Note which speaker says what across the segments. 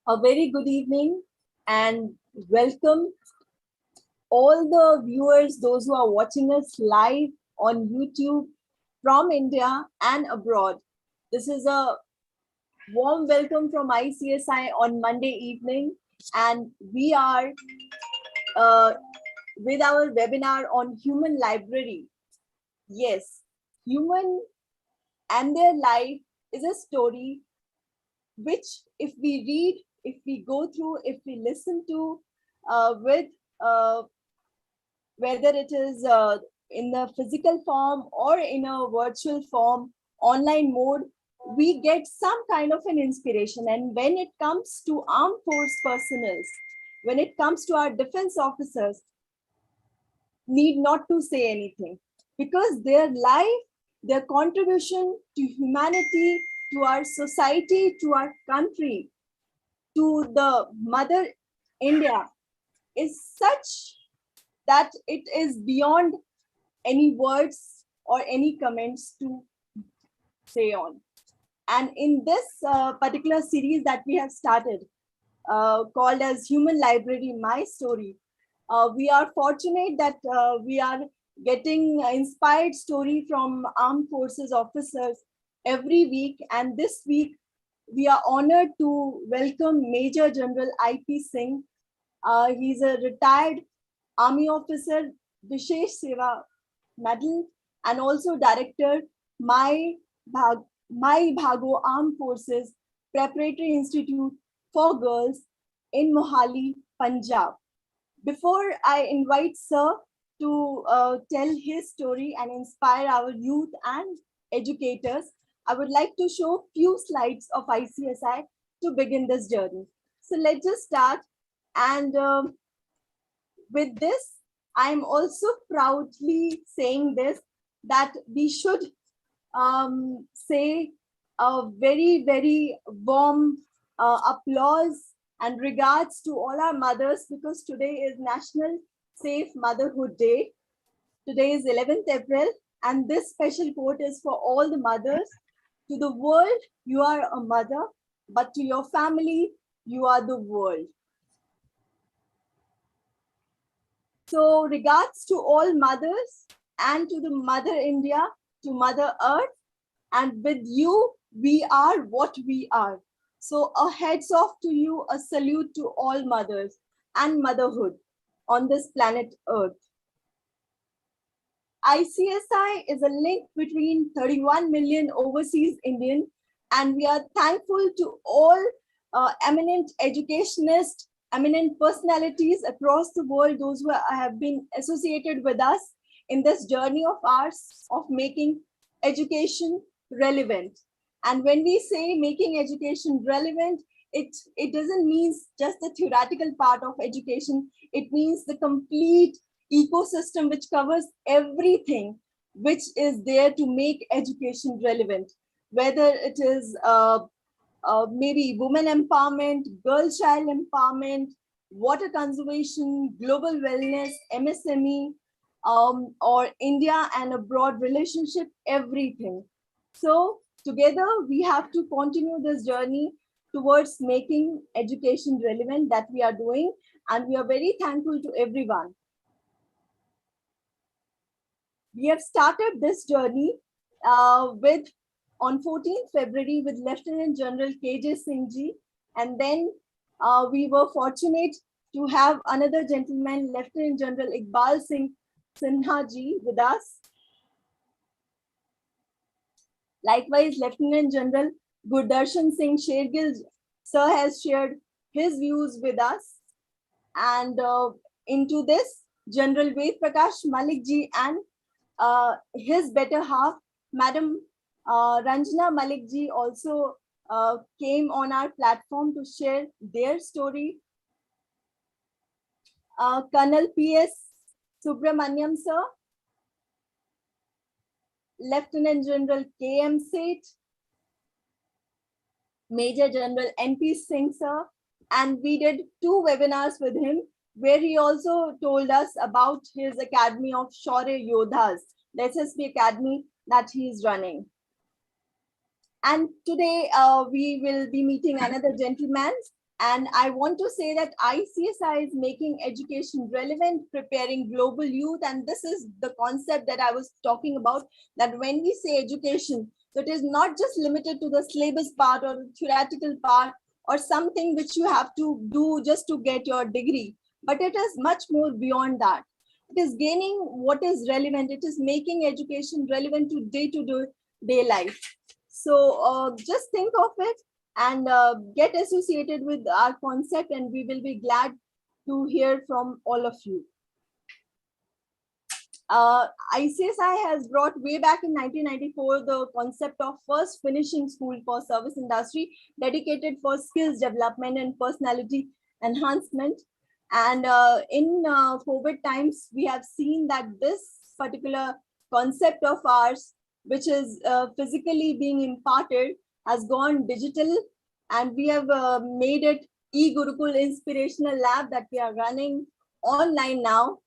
Speaker 1: A very good evening and welcome all the viewers, those who are watching us live on YouTube from India and abroad. This is a warm welcome from ICSI on Monday evening, and we are uh, with our webinar on human library. Yes, human and their life is a story which, if we read, if we go through, if we listen to, with whether it is in the physical form or in a virtual form, online mode, we get some kind of an inspiration. And when it comes to armed force personnel, when it comes to our defense officers, need not to say anything, because their life, their contribution to humanity, to our society, to our country, to the mother India is such that it is beyond any words or any comments to say on. And in this particular series that we have started, called as Human Library, My Story, we are fortunate that we are getting inspired story from armed forces officers every week. And this week, we are honored to welcome Major General I.P. Singh. He's a retired Army officer, Vishesh Seva Medal, and also director, My Bhago Armed Forces Preparatory Institute for Girls in Mohali, Punjab. Before I invite Sir to tell his story and inspire our youth and educators, I would like to show few slides of ICSI to begin this journey. So let's just start. And with this, I'm also proudly saying this, that we should say a very, very warm applause and regards to all our mothers, because today is National Safe Motherhood Day. Today is 11th April, and this special quote is for all the mothers. To the world, you are a mother, but to your family, you are the world. So regards to all mothers and to the Mother India, to Mother Earth, and with you, we are what we are. So a heads off to you, a salute to all mothers and motherhood on this planet Earth. ICSI is a link between 31 million overseas Indian, and we are thankful to all eminent educationists, eminent personalities across the world, those who have been associated with us in this journey of ours of making education relevant. And when we say making education relevant, it doesn't mean just the theoretical part of education. It means the complete ecosystem which covers everything which is there to make education relevant, whether it is maybe women empowerment, girl child empowerment, water conservation, global wellness, MSME, or India and abroad relationship, everything. So together we have to continue this journey towards making education relevant that we are doing, and we are very thankful to everyone. We have started this journey with on 14th February with Lieutenant General K.J. Singh ji, and then we were fortunate to have another gentleman, Lieutenant General Iqbal Singh Sinha ji, with us. Likewise, Lieutenant General Gurdarshan Singh Shergill sir has shared his views with us, and into this, General Ved Prakash Malik ji and his better half, Madam Ranjana Malik ji, also came on our platform to share their story. Colonel P.S. Subramaniam sir, Lieutenant General K.M. Seth, Major General N.P. Singh sir, and we did 2 webinars with him, where he also told us about his Academy of Shaurya Yodhas, the SSB Academy that he is running. And today we will be meeting another gentleman, And I want to say that ICSI is making education relevant, preparing global youth. And this is the concept that I was talking about, that when we say education, so it is not just limited to the syllabus part or the theoretical part or something which you have to do just to get your degree, but it is much more beyond that. It is gaining what is relevant. It is making education relevant to day-to-day life. So just think of it and get associated with our concept, and we will be glad to hear from all of you. ICSI has brought way back in 1994 the concept of first finishing school for service industry, dedicated for skills development and personality enhancement. And in COVID times, we have seen that this particular concept of ours, which is physically being imparted, has gone digital, and we have made it e-Gurukul Inspirational Lab that we are running online now.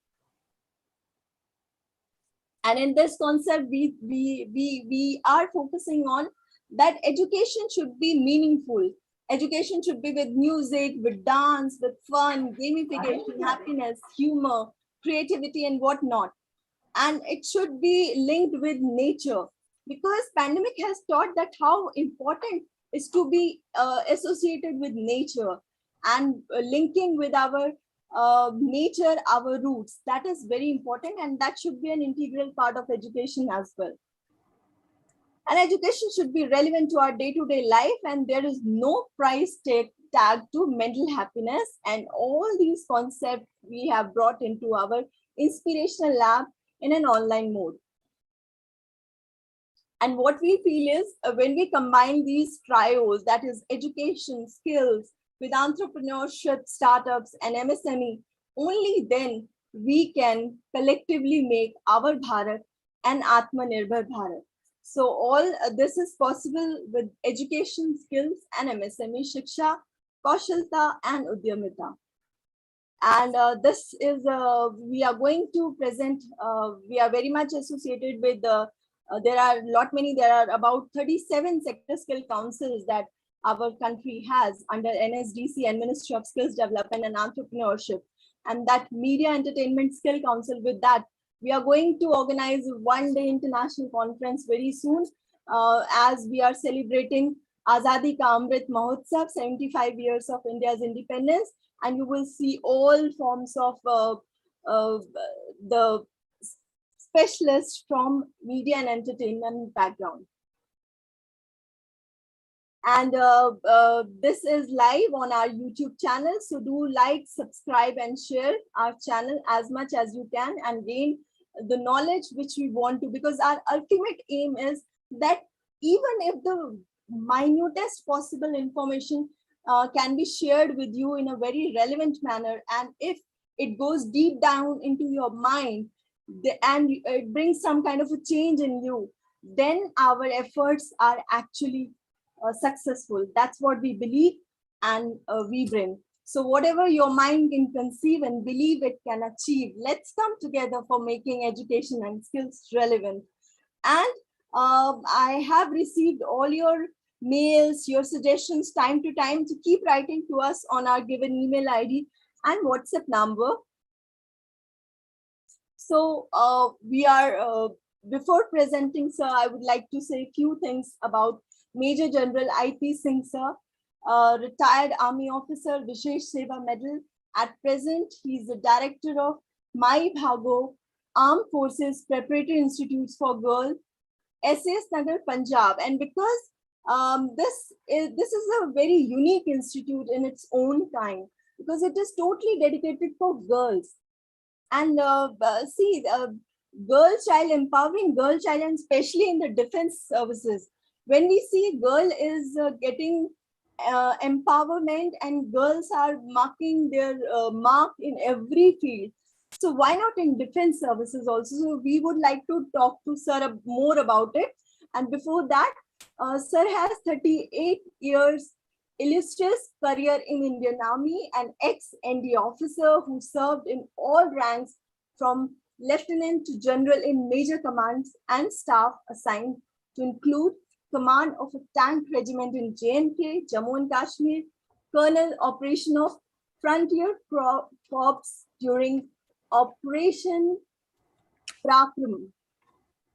Speaker 1: And in this concept, we are focusing on that education should be meaningful. Education should be with music, with dance, with fun, gamification, happiness, humor, creativity, and whatnot. And it should be linked with nature, because pandemic has taught that how important is to be associated with nature and linking with our nature, our roots. That is very important, and that should be an integral part of education as well. And education should be relevant to our day-to-day life, and there is no price tag to mental happiness. And all these concepts we have brought into our inspirational lab in an online mode. And what we feel is when we combine these trios, that is education, skills, with entrepreneurship, startups, and MSME, only then we can collectively make our Bharat an Atmanirbhar Bharat. So all this is possible with education, skills, and MSME, Shiksha, Kaushalta, and Udyamita. And this is, we are going to present, we are very much associated with there are about 37 sector skill councils that our country has under NSDC and Ministry of Skills Development and Entrepreneurship. And that Media Entertainment Skill Council, with that, we are going to organize a one-day international conference very soon, as we are celebrating Azadi Ka Amrit Mahotsav, 75 years of India's independence. And you will see all forms of the specialists from media and entertainment background. And this is live on our YouTube channel. So do like, subscribe, and share our channel as much as you can, and gain the knowledge which we want to, because our ultimate aim is that even if the minutest possible information can be shared with you in a very relevant manner, and if it goes deep down into your mind and it brings some kind of a change in you, then our efforts are actually successful. That's what we believe, and we bring. So whatever your mind can conceive and believe it can achieve, let's come together for making education and skills relevant. And I have received all your mails, your suggestions time to time, to keep writing to us on our given email ID and WhatsApp number. So we are, before presenting, sir, I would like to say a few things about Major General I.P. Singh, sir, retired Army officer, Vishesh Seva Medal. At present, he is the director of Mai Bhago Armed Forces Preparatory Institutes for Girls, SAS Nagar, Punjab. And because this is a very unique institute in its own kind, because it is totally dedicated for girls. And see, girl child, empowering girl child, and especially in the defense services, when we see girl is getting empowerment, and girls are marking their mark in every field. So why not in defense services also? So we would like to talk to sir more about it. And before that, sir has 38 years illustrious career in Indian Army, an ex-ND officer who served in all ranks from lieutenant to general in major commands and staff assigned to include command of a tank regiment in J&K, Jammu and Kashmir, Colonel Operation of Frontier Corps during Operation PARAKRAM,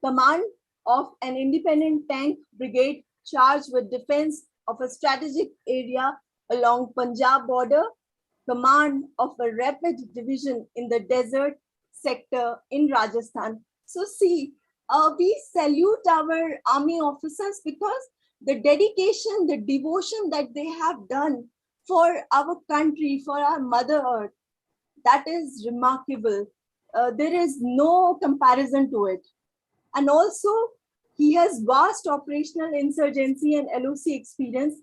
Speaker 1: command of an independent tank brigade charged with defense of a strategic area along Punjab border, command of a rapid division in the desert sector in Rajasthan. So see, we salute our army officers because the dedication, the devotion that they have done for our country, for our mother earth, that is remarkable. There is no comparison to it. And also, he has vast operational insurgency and LOC experience,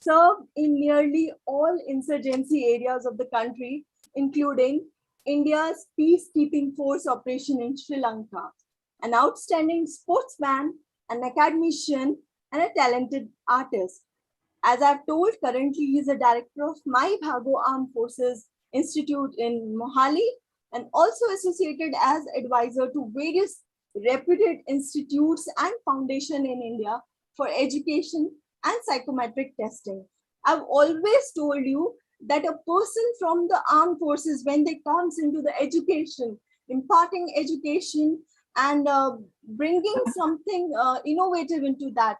Speaker 1: served in nearly all insurgency areas of the country, including India's peacekeeping force operation in Sri Lanka. An outstanding sportsman, an academician, and a talented artist. As I've told, currently he is a director of My Bhago Armed Forces Institute in Mohali, and also associated as advisor to various reputed institutes and foundation in India for education and psychometric testing. I've always told you that a person from the armed forces, when they comes into the education, imparting education and bringing something innovative into that,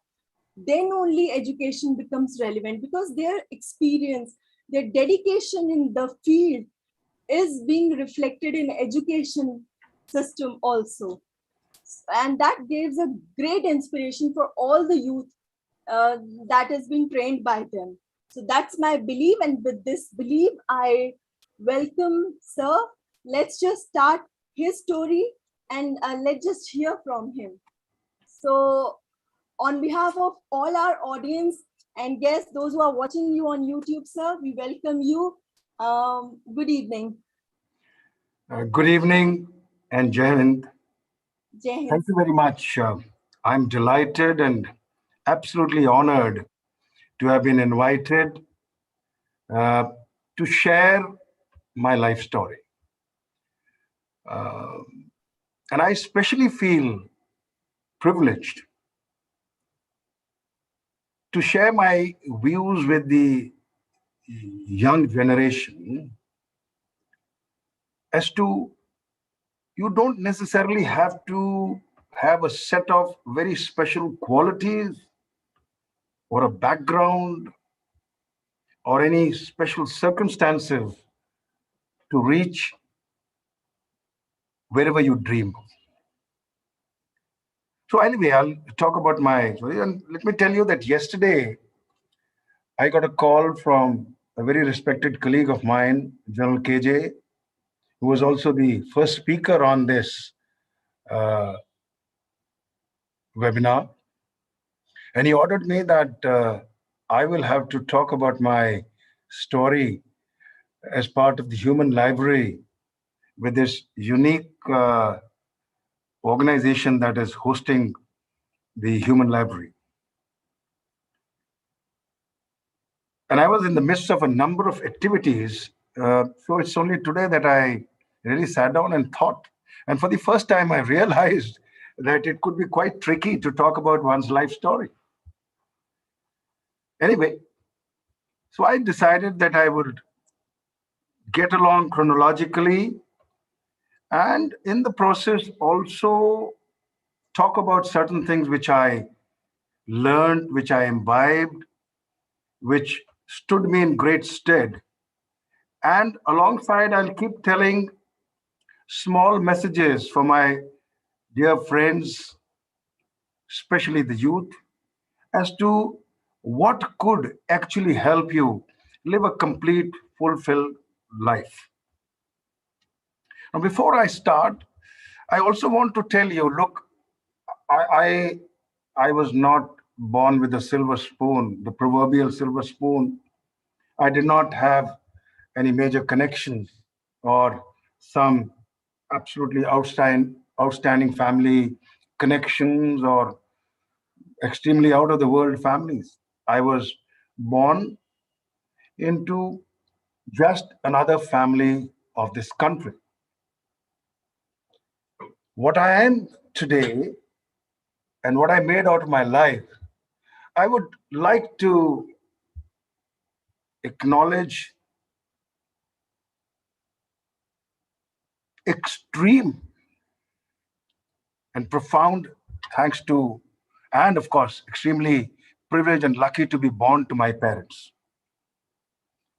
Speaker 1: then only education becomes relevant, because their experience, their dedication in the field is being reflected in education system also. And that gives a great inspiration for all the youth that is being trained by them. So that's my belief, and with this belief, I welcome Sir. Let's just start his story, and let's just hear from him. So on behalf of all our audience and guests, those who are watching you on YouTube, sir, we welcome you. Good evening.
Speaker 2: Good evening and Jai Hind.
Speaker 1: Jai Hind.
Speaker 2: Thank you very much. I'm delighted and absolutely honored to have been invited to share my life story. And I especially feel privileged to share my views with the young generation as to you don't necessarily have to have a set of very special qualities or a background or any special circumstances to reach wherever you dream. So anyway, I'll talk about my story. And let me tell you that yesterday, I got a call from a very respected colleague of mine, General KJ, who was also the first speaker on this webinar. And he ordered me that I will have to talk about my story as part of the Human Library with this unique organization that is hosting the Human Library. And I was in the midst of a number of activities. So it's only today that I really sat down and thought. And for the first time, I realized that it could be quite tricky to talk about one's life story. Anyway, so I decided that I would get along chronologically and in the process also talk about certain things which I learned, which I imbibed, which stood me in great stead. And alongside, I'll keep telling small messages for my dear friends, especially the youth, as to what could actually help you live a complete, fulfilled life. Now, before I start, I also want to tell you, look, I was not born with a silver spoon, the proverbial silver spoon. I did not have any major connections or some absolutely outstanding family connections or extremely out of the world families. I was born into just another family of this country. What I am today and what I made out of my life, I would like to acknowledge extreme and profound thanks to, and of course, extremely privileged and lucky to be born to my parents.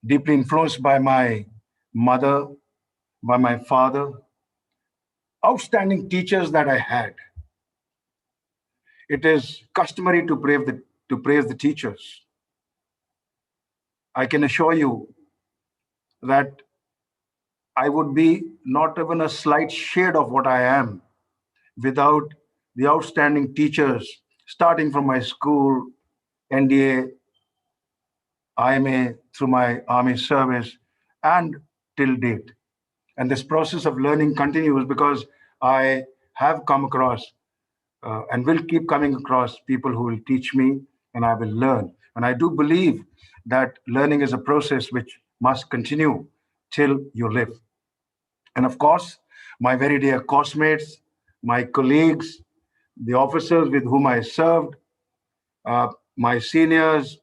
Speaker 2: Deeply influenced by my mother, by my father, outstanding teachers that I had. It is customary to praise the teachers. I can assure you that I would be not even a slight shade of what I am without the outstanding teachers, starting from my school, NDA, IMA, through my army service, and till date. And this process of learning continues because I have come across and will keep coming across people who will teach me and I will learn. And I do believe that learning is a process which must continue till you live. And of course, my very dear classmates, my colleagues, the officers with whom I served, my seniors,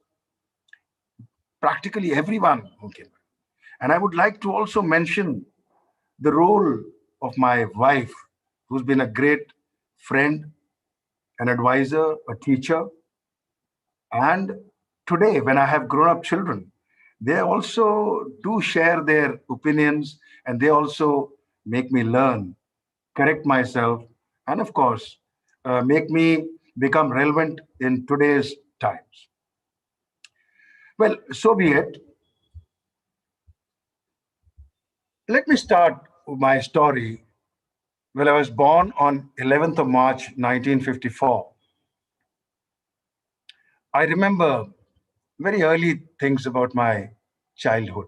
Speaker 2: practically everyone who came. And I would like to also mention the role of my wife, who's been a great friend, an advisor, a teacher. And today, when I have grown up children, they also do share their opinions and they also make me learn, correct myself, and of course, make me become relevant in today's times. Well, so be it. Let me start my story. Well, I was born on 11th of March, 1954. I remember very early things about my childhood.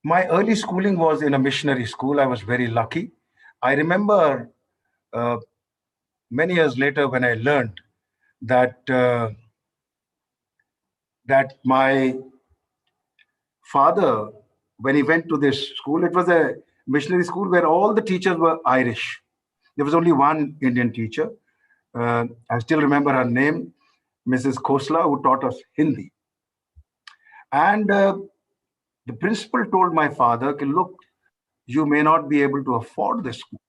Speaker 2: My early schooling was in a missionary school. I was very lucky. I remember uh, many years later when I learned that that my father, when he went to this school, it was a missionary school where all the teachers were Irish. There was only one Indian teacher. I still remember her name, Mrs. Khosla, who taught us Hindi. And the principal told my father, "Okay, look, you may not be able to afford this school."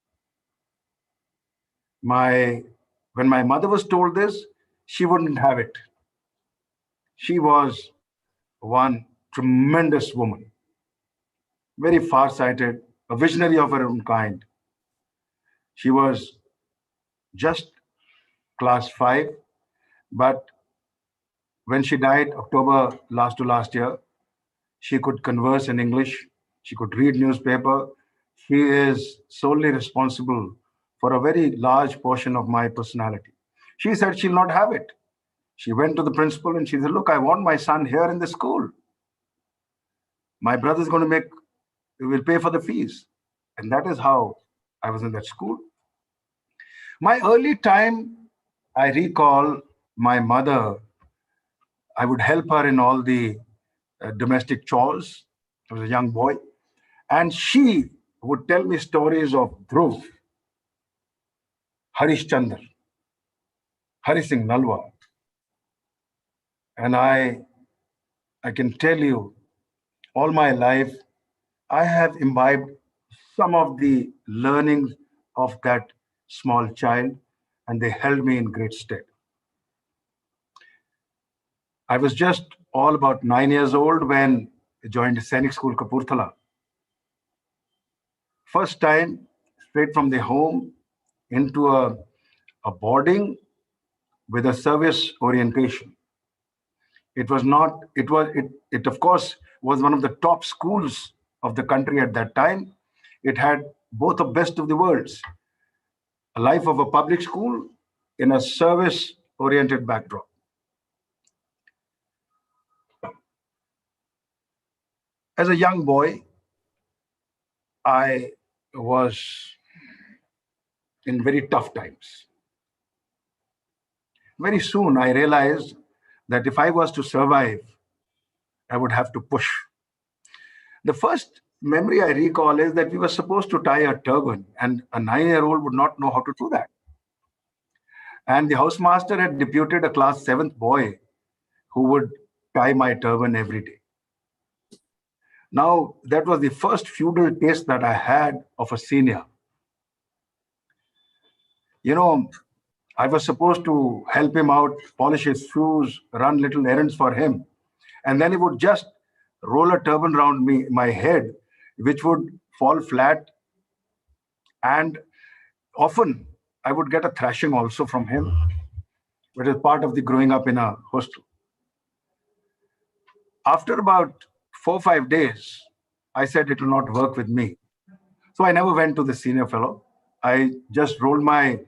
Speaker 2: My When my mother was told this, she wouldn't have it. She was one tremendous woman, very far-sighted, a visionary of her own kind. She was just class five, but when she died, October last to last year, she could converse in English. She could read newspaper. She is solely responsible for a very large portion of my personality. She said she'll not have it. She went to the principal and she said, "Look, I want my son here in the school. My brother's going to will pay for the fees." And that is how I was in that school. My early time, I recall my mother, I would help her in all the domestic chores. I was a young boy. And she would tell me stories of Dhruv, Harish Chandra, Hari Singh Nalwa. And I can tell you, all my life, I have imbibed some of the learnings of that small child, and they held me in great stead. I was just all about 9 years old when I joined Sainik School Kapurthala. First time, straight from the home into a boarding with a service orientation. It was not, it of course was one of the top schools of the country at that time. It had both the best of the worlds, a life of a public school in a service oriented backdrop. As a young boy, I was in very tough times. Very soon, I realized that if I was to survive, I would have to push. The first memory I recall is that we were supposed to tie a turban, and a 9-year-old would not know how to do that. And the housemaster had deputed a class seventh boy who would tie my turban every day. Now, that was the first feudal taste that I had of a senior. You know, I was supposed to help him out, polish his shoes, run little errands for him. And then he would just roll a turban around my head, which would fall flat. And often I would get a thrashing also from him, which is part of the growing up in a hostel. After about 4 or 5 days, I said it will not work with me. So I never went to the senior fellow. I just rolled my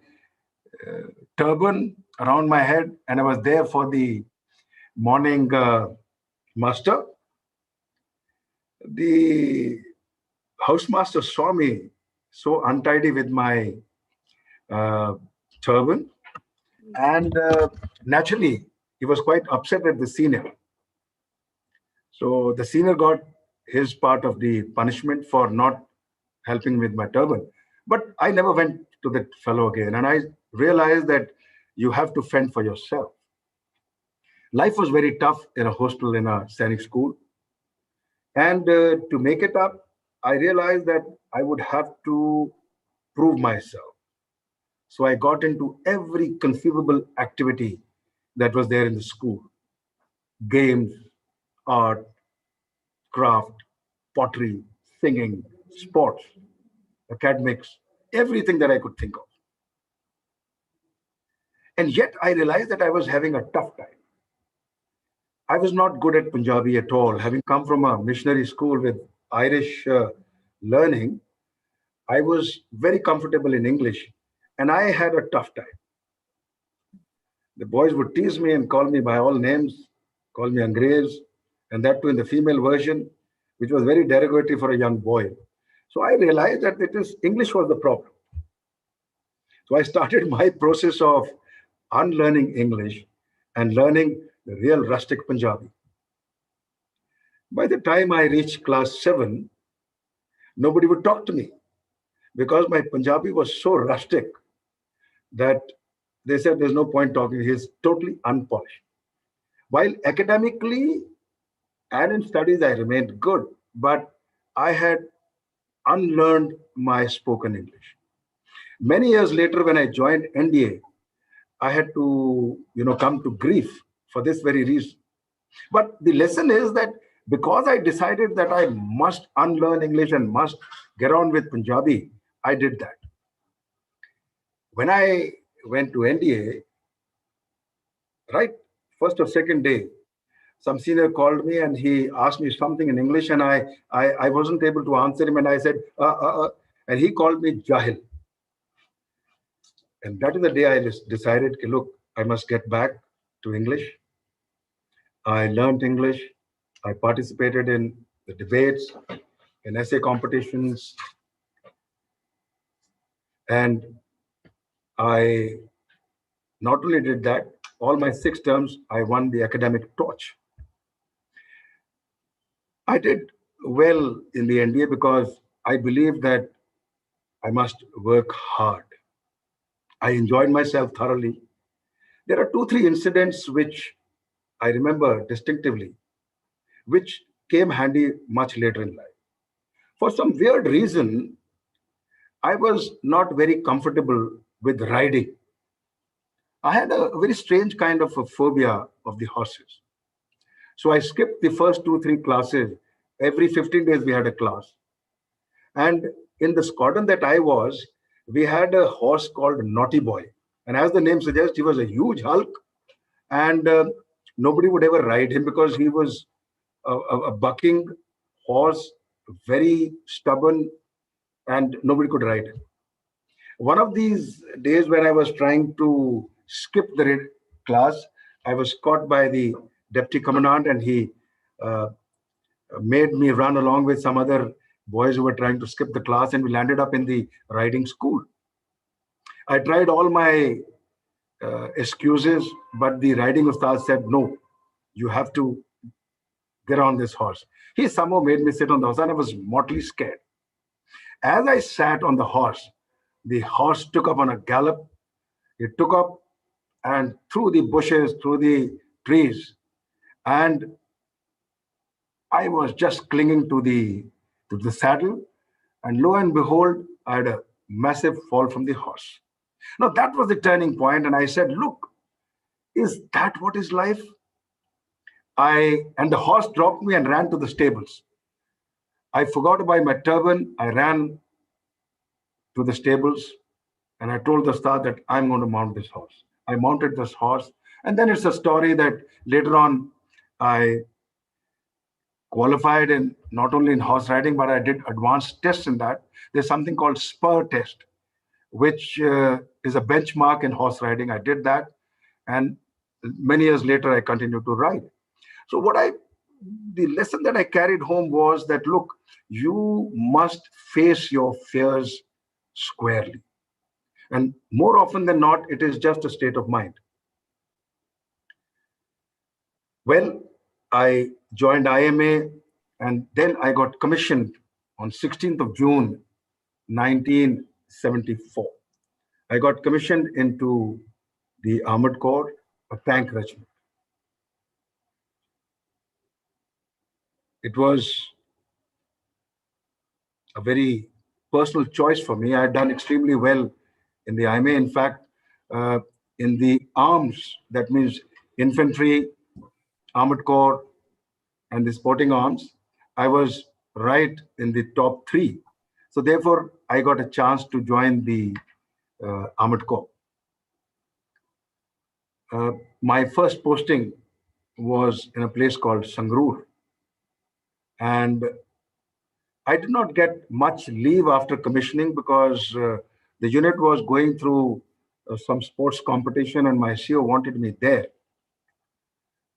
Speaker 2: turban around my head and I was there for the morning muster. The housemaster saw me so untidy with my uh, turban, and naturally, he was quite upset at the senior. So the senior got his part of the punishment for not helping with my turban. But I never went to that fellow again. And I realized that you have to fend for yourself. Life was very tough in a hostel in a Sainik school. And to make it up, I realized that I would have to prove myself. So I got into every conceivable activity that was there in the school: games, art, craft, pottery, singing, sports, academics, everything that I could think of. And yet I realized that I was having a tough time. I was not good at Punjabi at all. Having come from a missionary school with Irish learning, I was very comfortable in English and I had a tough time. The boys would tease me and call me by all names, call me Angrez, and that too in the female version, which was very derogatory for a young boy. So I realized that it is English was the problem. So I started my process of unlearning English and learning the real rustic Punjabi. By the time I reached class 7, nobody would talk to me because my Punjabi was so rustic that they said there's no point talking. He's totally unpolished. While academically and in studies, I remained good, but I had unlearned my spoken English. Many years later, when I joined NDA, I had to, come to grief for this very reason. But the lesson is that because I decided that I must unlearn English and must get on with Punjabi, I did that. When I went to NDA, right, first or second day, some senior called me and he asked me something in English and I wasn't able to answer him and I said, and he called me Jahil. And that is the day I just decided, look, I must get back to English. I learned English. I participated in the debates, in essay competitions, and I not only did that, all my 6 terms, I won the academic torch. I did well in the NDA because I believe that I must work hard. I enjoyed myself thoroughly. There are 2, 3 incidents which I remember distinctively, which came handy much later in life. For some weird reason, I was not very comfortable with riding. I had a very strange kind of a phobia of the horses. So I skipped the first 2, 3 classes. Every 15 days, we had a class. And in the squadron that I was, we had a horse called Naughty Boy. And as the name suggests, he was a huge hulk. And nobody would ever ride him because he was a bucking horse, very stubborn, and nobody could ride him. One of these days when I was trying to skip the class, I was caught by the deputy commandant and he uh, made me run along with some other boys who were trying to skip the class and we landed up in the riding school. I tried all my excuses, but the riding ustad said, no, you have to get on this horse. He somehow made me sit on the horse and I was mortally scared. As I sat on the horse took up on a gallop. It took up and through the bushes, through the trees, And I was just clinging to the saddle, and lo and behold, I had a massive fall from the horse. Now that was the turning point, and I said, "Look, is that what is life?" And the horse dropped me and ran to the stables. I forgot about my turban. I ran to the stables, and I told the star that I'm going to mount this horse. I mounted this horse, and then it's a story that later on I qualified in not only in horse riding, but I did advanced tests in that. There's something called spur test, which is a benchmark in horse riding. I did that, and many years later, I continued to ride. So the lesson that I carried home was that, look, you must face your fears squarely. And more often than not, it is just a state of mind. Well, I joined IMA, and then I got commissioned on 16th of June, 1974. I got commissioned into the Armored Corps, a tank regiment. It was a very personal choice for me. I had done extremely well in the IMA. In fact, uh, in the arms, that means infantry, Armored Corps, and the sporting arms, I was right in the top three. So therefore, I got a chance to join the Armored Corps. Uh, my first posting was in a place called Sangrur, and I did not get much leave after commissioning because the unit was going through some sports competition, and my CEO wanted me there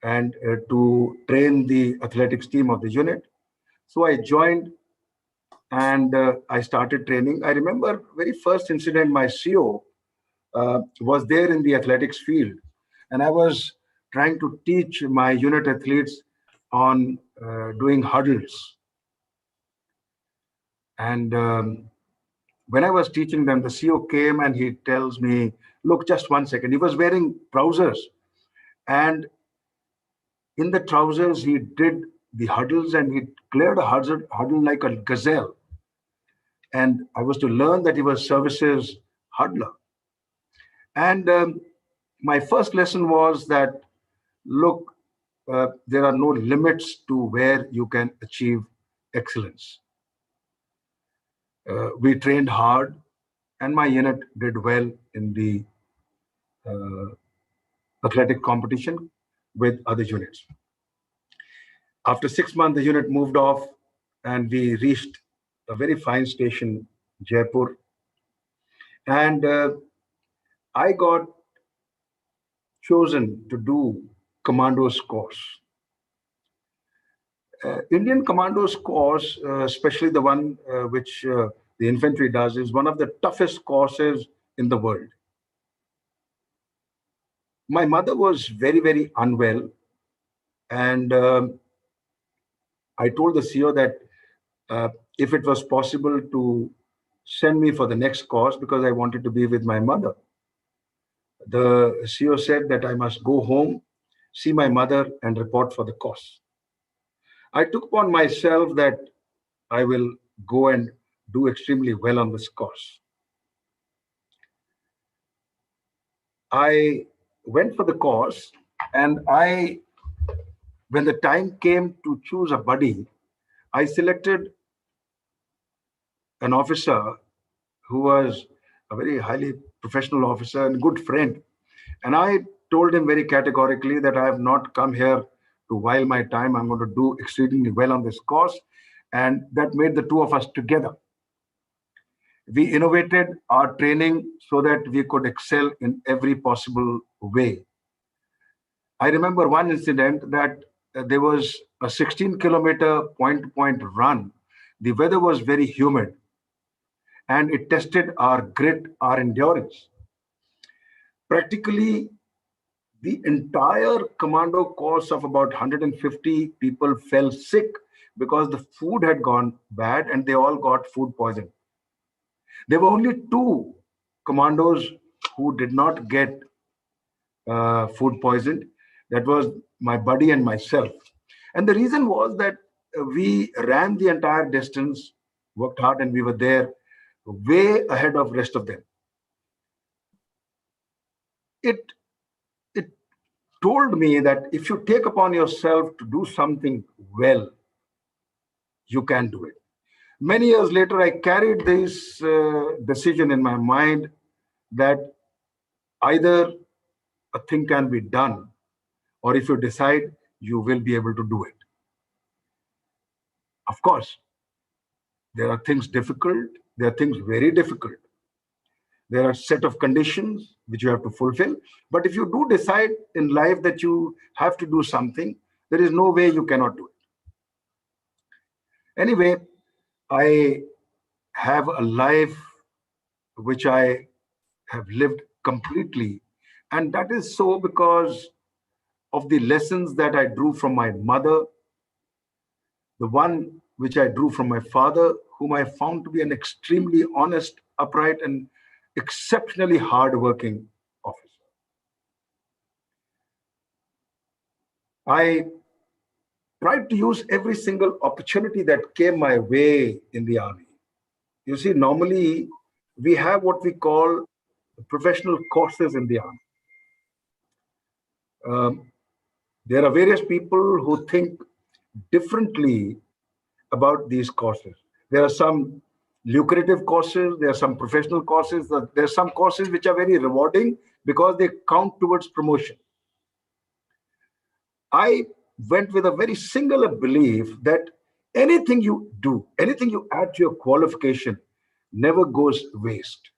Speaker 2: and to train the athletics team of the unit. So I joined, and I started training. I remember very first incident, my CO was there in the athletics field, and I was trying to teach my unit athletes on doing huddles. And when I was teaching them, the CO came and he tells me, "Look, just 1 second." He was wearing trousers, and in the trousers, he did the huddles, and he cleared a huddle like a gazelle. And I was to learn that he was services huddler. And my first lesson was that, look, there are no limits to where you can achieve excellence. We trained hard, and my unit did well in the uh, athletic competition with other units. After 6 months, the unit moved off, and we reached a very fine station, Jaipur. And I got chosen to do commandos course. Indian Commandos course, especially the one which the infantry does, is one of the toughest courses in the world. My mother was very, very unwell, and I told the CEO that uh, if it was possible to send me for the next course because I wanted to be with my mother. The CEO said that I must go home, see my mother, and report for the course. I took upon myself that I will go and do extremely well on this course. I went for the course, and when the time came to choose a buddy, I selected an officer who was a very highly professional officer and good friend. And I told him very categorically that I have not come here to while my time. I'm going to do exceedingly well on this course. And that made the two of us together. We innovated our training so that we could excel in every possible way. I remember one incident that there was a 16-kilometer point-to-point run. The weather was very humid, and it tested our grit, our endurance. Practically, the entire commando course of about 150 people fell sick because the food had gone bad and they all got food poison. There were only two commandos who did not get food poisoned. That was my buddy and myself. And the reason was that we ran the entire distance, worked hard, and we were there way ahead of rest of them. It it told me that if you take upon yourself to do something well, you can do it. Many years later, I carried this decision in my mind that either a thing can be done, or if you decide, you will be able to do it. Of course, there are things difficult, there are things very difficult. There are set of conditions which you have to fulfill. But if you do decide in life that you have to do something, there is no way you cannot do it. Anyway, I have a life which I have lived completely. And that is so because of the lessons that I drew from my mother, the one which I drew from my father, whom I found to be an extremely honest, upright, and exceptionally hardworking officer. I tried to use every single opportunity that came my way in the army. You see, normally we have what we call professional courses in the army. There are various people who think differently about these courses. There are some lucrative courses, there are some professional courses, there are some courses which are very rewarding because they count towards promotion. I went with a very singular belief that anything you do, anything you add to your qualification never goes waste.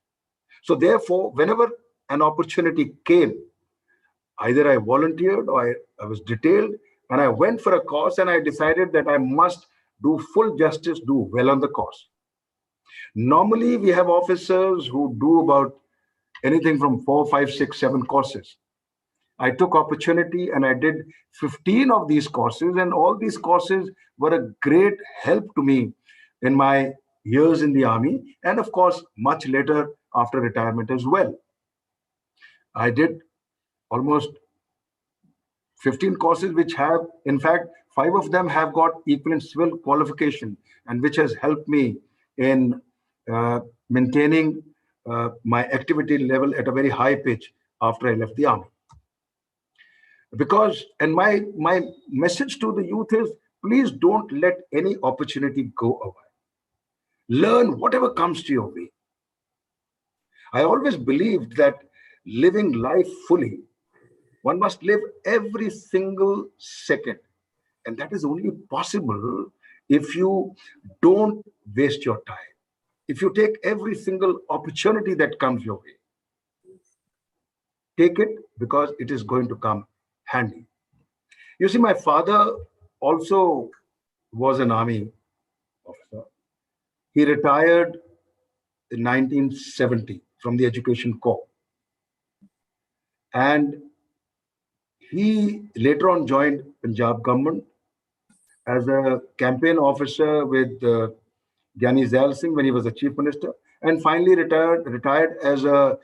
Speaker 2: So therefore, whenever an opportunity came, either I volunteered or I was detailed and I went for a course and I decided that I must do full justice, do well on the course. Normally, we have officers who do about anything from 4, 5, 6, 7 courses. I took opportunity and I did 15 of these courses, and all these courses were a great help to me in my years in the army, and of course, much later after retirement as well. I did almost 15 courses, which have, in fact, 5 of them have got equivalent civil qualification, and which has helped me in maintaining my activity level at a very high pitch after I left the army. Because, and my message to the youth is, please don't let any opportunity go away. Learn whatever comes to your way. I always believed that living life fully, one must live every single second. And that is only possible if you don't waste your time. If you take every single opportunity that comes your way, take it because it is going to come handy. You see, my father also was an army officer. He retired in 1970 from the Education Corps. And he later on joined Punjab government as a campaign officer with Gyani Zail Singh when he was the chief minister, and finally retired as a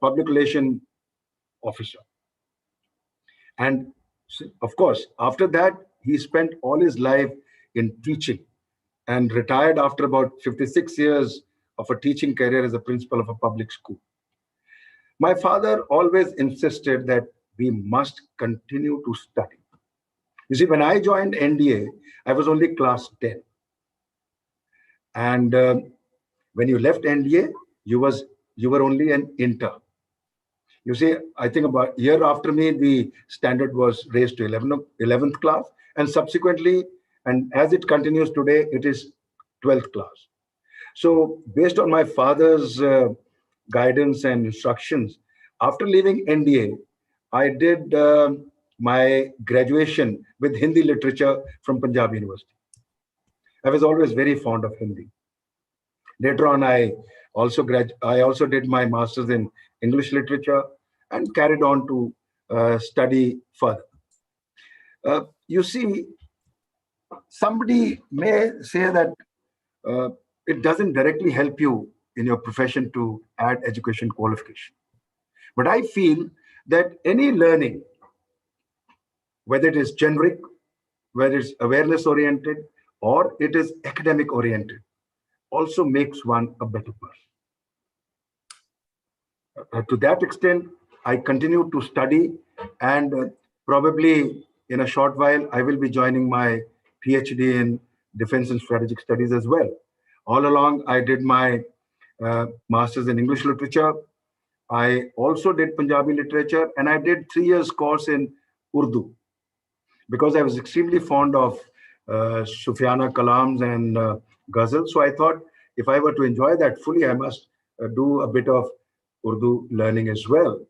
Speaker 2: public relation officer. And of course, after that, he spent all his life in teaching and retired after about 56 years of a teaching career as a principal of a public school. My father always insisted that we must continue to study. You see, when I joined NDA, I was only class 10. And when you left NDA, you were only an intern. You see, I think about a year after me, the standard was raised to 11th class, and subsequently, and as it continues today, it is 12th class. So based on my father's guidance and instructions, after leaving NDA, I did my graduation with Hindi literature from Punjab University. I was always very fond of Hindi. Later on, I also did my master's in English literature and carried on to study further. You see, somebody may say that it doesn't directly help you in your profession to add education qualification. But I feel that any learning whether it is generic, whether it's awareness oriented, or it is academic oriented, also makes one a better person. To that extent, I continue to study, and probably in a short while, I will be joining my PhD in Defense and Strategic Studies as well. All along, I did my master's in English literature. I also did Punjabi literature, and I did 3 years course in Urdu because I was extremely fond of Sufyana Kalam's and Ghazal. So I thought if I were to enjoy that fully, I must do a bit of Urdu learning as well.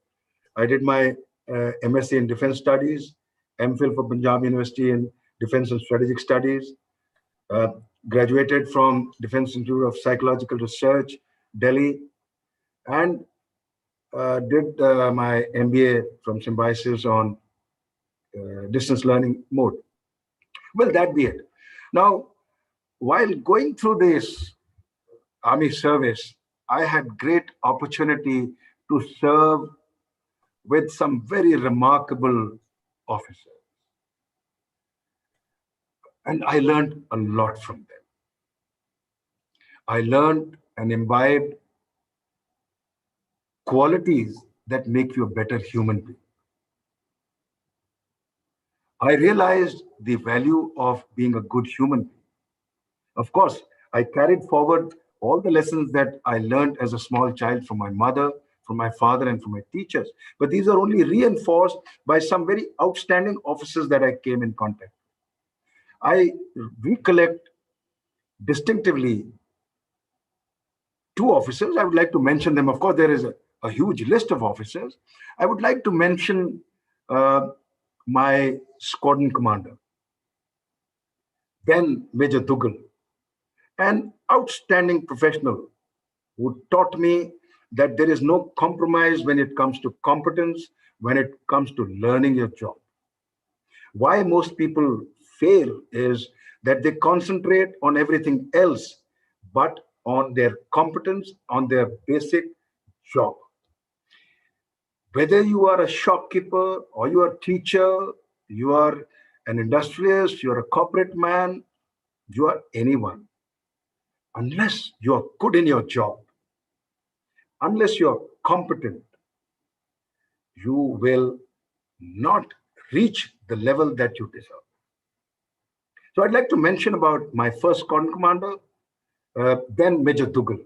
Speaker 2: I did my MSc in Defense Studies, MPhil for Punjab University in Defense and Strategic Studies, uh, graduated from Defense Institute of Psychological Research, Delhi, and did my MBA from Symbiosis on distance learning mode. Well, that be it. Now, while going through this army service, I had great opportunity to serve with some very remarkable officers. And I learned a lot from them. I learned and imbibed qualities that make you a better human being. I realized the value of being a good human being. Of course, I carried forward all the lessons that I learned as a small child from my mother, from my father, and from my teachers. But these are only reinforced by some very outstanding officers that I came in contact with. I recollect distinctively two officers. I would like to mention them. Of course, there is a huge list of officers. I would like to mention my squadron commander, then Major Dougal, an outstanding professional who taught me that there is no compromise when it comes to competence, when it comes to learning your job. Why most people fail is that they concentrate on everything else but on their competence, on their basic job. Whether you are a shopkeeper or you are a teacher, you are an industrialist, you're a corporate man, you are anyone. Unless you're good in your job, unless you're competent, you will not reach the level that you deserve. So I'd like to mention about my first squadron commander, then Major Dougal,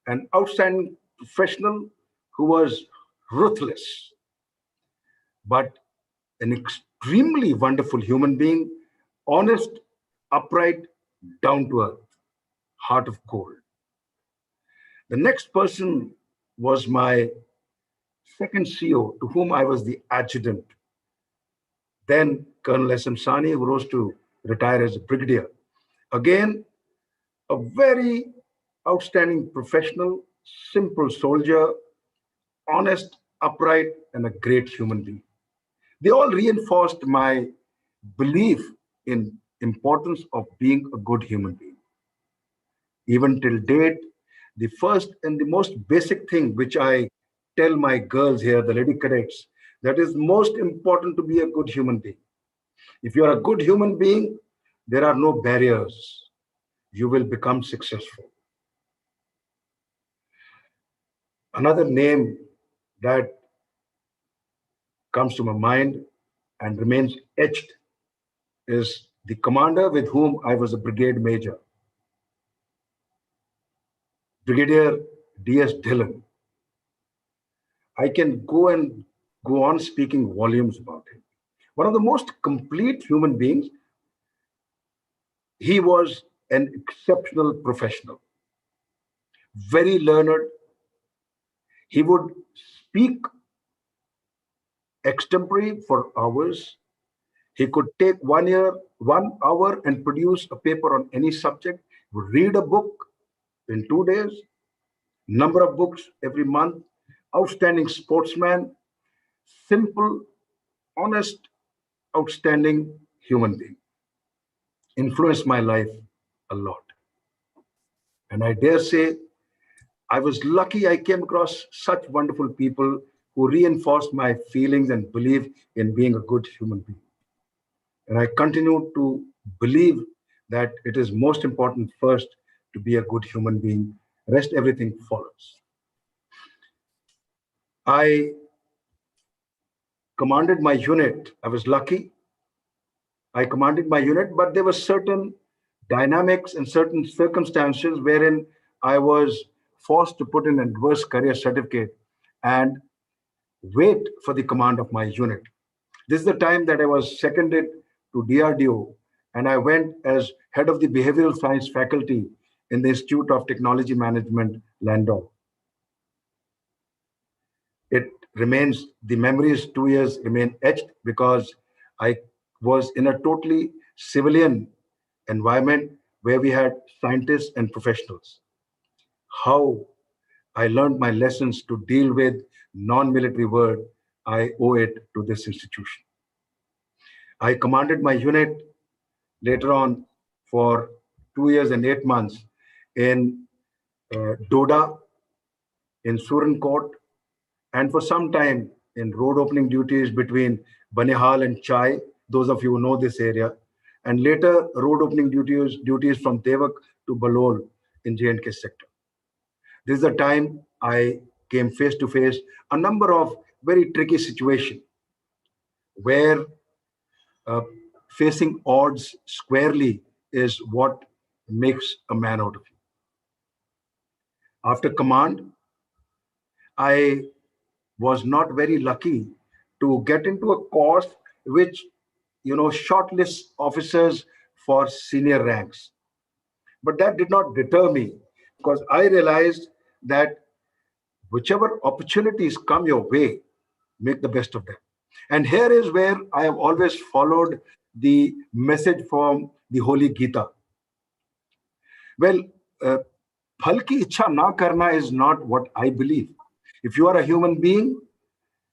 Speaker 2: an outstanding professional who was ruthless, but an extremely wonderful human being, honest, upright, down to earth, heart of gold. The next person was my second CO, to whom I was the adjutant, then Colonel S.M. Sani, who rose to retire as a brigadier. Again, a very outstanding professional, simple soldier, honest, upright, and a great human being. They all reinforced my belief in importance of being a good human being. Even till date, the first and the most basic thing which I tell my girls here, the lady cadets, that is most important to be a good human being. If you are a good human being, there are no barriers. You will become successful. Another name that comes to my mind and remains etched is the commander with whom I was a brigade major, Brigadier D.S. Dillon. I can go on speaking volumes about him. One of the most complete human beings. He was an exceptional professional, very learned. He would speak extempore for hours. He could take 1 hour and produce a paper on any subject, would read a book in 2 days, number of books every month, outstanding sportsman, simple, honest, outstanding human being. Influenced my life a lot. And I dare say I was lucky I came across such wonderful people who reinforced my feelings and belief in being a good human being. And I continue to believe that it is most important first to be a good human being. Rest, everything follows. I commanded my unit. I was lucky. I commanded my unit, but there were certain dynamics and certain circumstances wherein I was forced to put in an adverse career certificate and wait for the command of my unit. This is the time that I was seconded to DRDO, and I went as head of the behavioral science faculty in the Institute of Technology Management, Landau. It remains, the memories 2 years remain etched because I was in a totally civilian environment where we had scientists and professionals. How I learned my lessons to deal with non-military world, I owe it to this institution. I commanded my unit later on for 2 years and 8 months in Doda, in Surankot, and for some time in road opening duties between Banihal and Chai, those of you who know this area, and later road opening duties from Devak to Balol in J&K sector. This is the time I came face to face a number of very tricky situations where uh, facing odds squarely is what makes a man out of you. After command, I was not very lucky to get into a course which, shortlists officers for senior ranks. But that did not deter me because I realized that whichever opportunities come your way, make the best of them. And here is where I have always followed the message from the Holy Gita. Well, uh, phal ki ichha na karna is not what I believe. If you are a human being,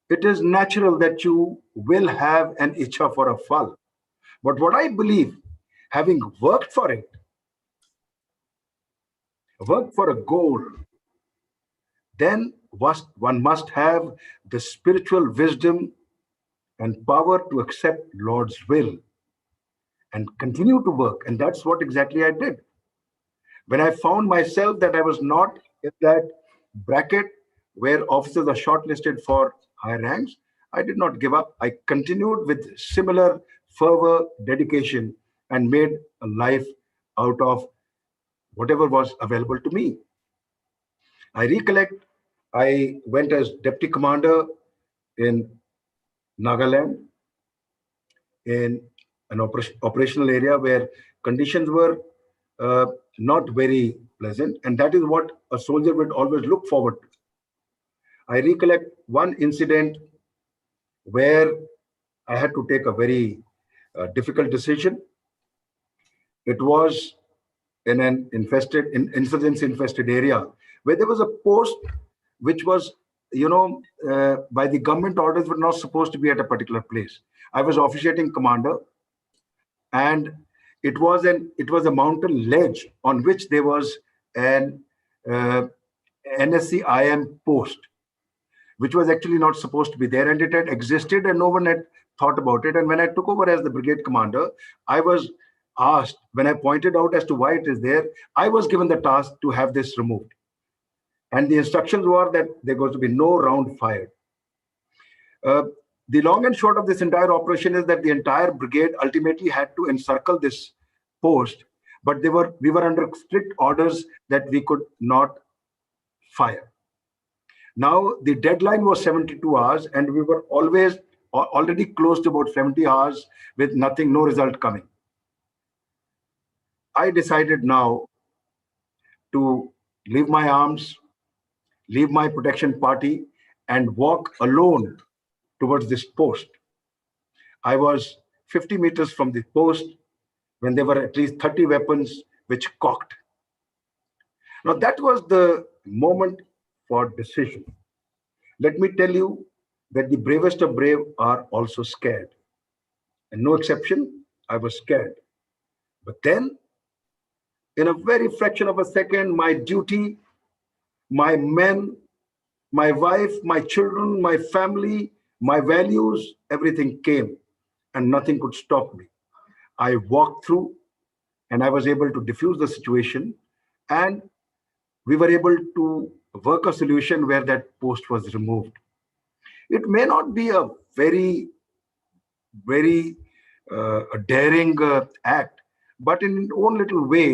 Speaker 2: it is natural that you will have an ichha for a phal. But what I believe, having worked for a goal, then one must have the spiritual wisdom and power to accept Lord's will and continue to work. And that's what exactly I did. When I found myself that I was not in that bracket where officers are shortlisted for higher ranks, I did not give up. I continued with similar fervor, dedication, and made a life out of whatever was available to me. I recollect I went as deputy commander in Nagaland in an operational area where conditions were uh, not very pleasant, and that is what a soldier would always look forward to. I recollect one incident where I had to take a very difficult decision. It was in an insurgency infested area where there was a post which was, by the government orders, were not supposed to be at a particular place. I was officiating commander, and it was a mountain ledge on which there was an uh, NSCIM post, which was actually not supposed to be there, and it had existed and no one had thought about it. And when I took over as the brigade commander, I was asked, when I pointed out as to why it is there, I was given the task to have this removed. And the instructions were that there was to be no round fired. Uh, the long and short of this entire operation is that the entire brigade ultimately had to encircle this post, but we were under strict orders that we could not fire. Now the deadline was 72 hours, and we were already close to about 70 hours with nothing, no result coming. I decided now to leave my arms, leave my protection party, and walk alone towards this post. I was 50 meters from the post when there were at least 30 weapons which cocked. Now that was the moment for decision. Let me tell you that the bravest of brave are also scared. And no exception, I was scared. But then, in a very fraction of a second, my duty, my men, my wife, my children, my family, my values, everything came, and nothing could stop me. I walked through and I was able to diffuse the situation, and we were able to work a solution where that post was removed. It may not be a very a daring act, but in its own little way,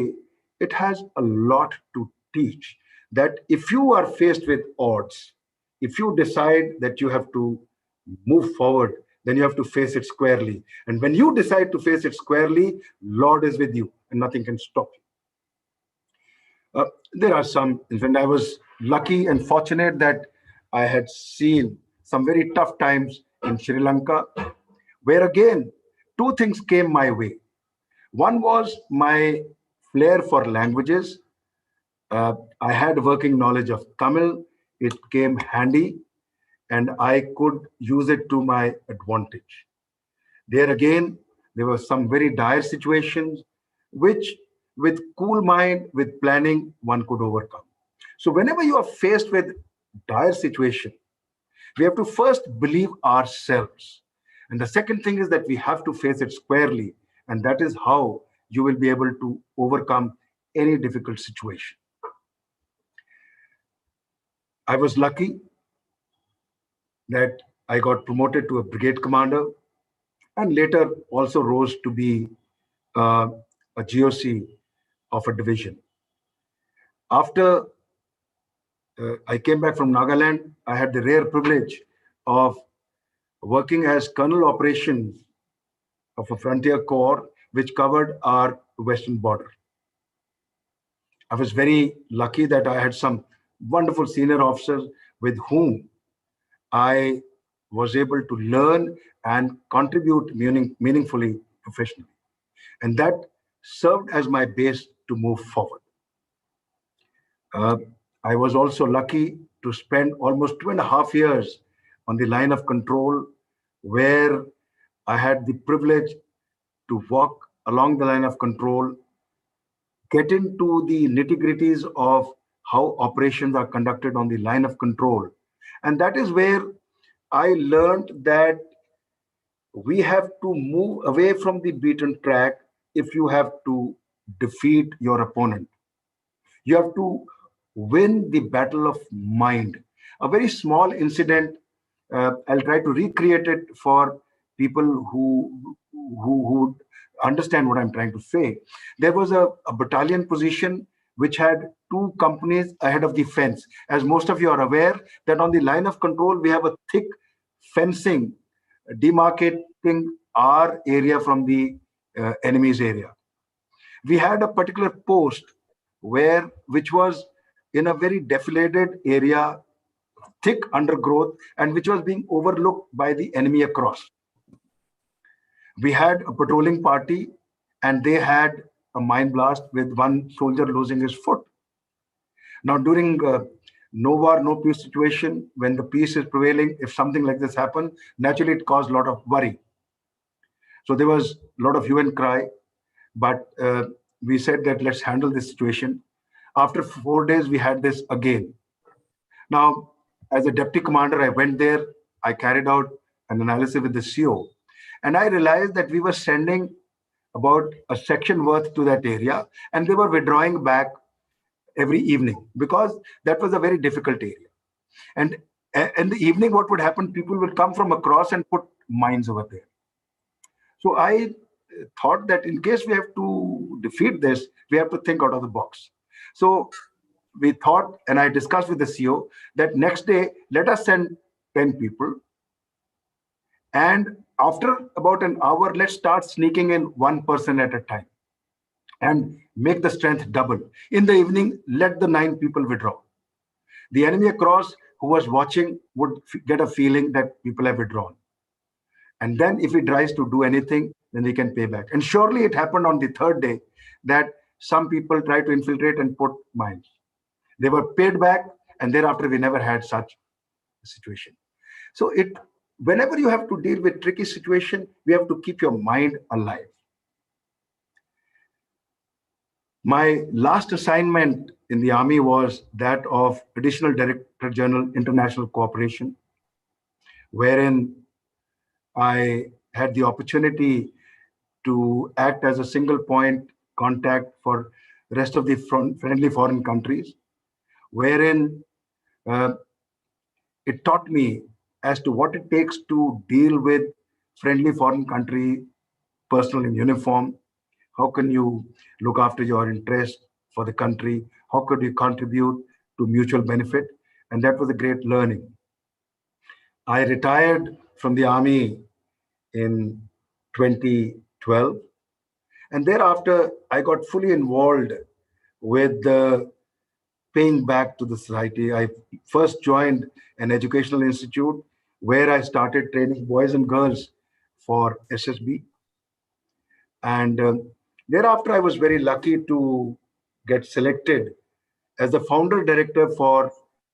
Speaker 2: it has a lot to teach. That if you are faced with odds, if you decide that you have to move forward, then you have to face it squarely. And when you decide to face it squarely, Lord is with you and nothing can stop you. There are some, when I was lucky and fortunate that I had seen some very tough times in Sri Lanka, where again, two things came my way. One was my flair for languages. I had working knowledge of Tamil. It came handy, and I could use it to my advantage. There again, there were some very dire situations, which, with cool mind, with planning, one could overcome. So, whenever you are faced with dire situation, we have to first believe ourselves. And the second thing is that we have to face it squarely. And that is how you will be able to overcome any difficult situation. I was lucky that I got promoted to a brigade commander and later also rose to be uh, a GOC of a division. After I came back from Nagaland, I had the rare privilege of working as Colonel Operations of a frontier corps which covered our western border. I was very lucky that I had some wonderful senior officers with whom I was able to learn and contribute meaningfully professionally. And that served as my base to move forward. Uh, I was also lucky to spend almost 2.5 years on the line of control, where I had the privilege to walk along the line of control, get into the nitty-gritties of how operations are conducted on the line of control. And that is where I learned that we have to move away from the beaten track if you have to defeat your opponent. You have to win the battle of mind. A very small incident, I'll try to recreate it for people who understand what I'm trying to say. There was a battalion position which had two companies ahead of the fence. As most of you are aware, that on the line of control, we have a thick fencing demarcating our area from the enemy's area. We had a particular post which was in a very defiled area, thick undergrowth, and which was being overlooked by the enemy across. We had a patrolling party, and they had a mine blast with one soldier losing his foot. Now, during no war, no peace situation, when the peace is prevailing, if something like this happened, naturally it caused a lot of worry. So there was a lot of hue and cry, but we said that let's handle this situation. After 4 days, we had this again. Now, as a deputy commander, I went there. I carried out an analysis with the CO, and I realized that we were sending about a section worth to that area, and they were withdrawing back every evening because that was a very difficult area. And in the evening, what would happen? People would come from across and put mines over there. So I thought that in case we have to defeat this, we have to think out of the box. So we thought, and I discussed with the CO, that next day, let us send 10 people. And after about an hour, let's start sneaking in one person at a time and make the strength double. In the evening, let the 9 people withdraw. The enemy across who was watching would get a feeling that people have withdrawn. And then if he tries to do anything, then we can pay back. And surely it happened on the third day that some people tried to infiltrate and put mines. They were paid back, and thereafter we never had such a situation. So whenever you have to deal with tricky situation, we have to keep your mind alive. My last assignment in the army was that of Additional Director General International Cooperation, wherein I had the opportunity to act as a single point contact for rest of the friendly foreign countries, wherein uh, it taught me as to what it takes to deal with friendly foreign country personnel in uniform. How can you look after your interests for the country? How could you contribute to mutual benefit? And that was a great learning. I retired from the army in 2012. And thereafter, I got fully involved with the paying back to the society. I first joined an educational institute where I started training boys and girls for SSB. And thereafter, I was very lucky to get selected as the founder director for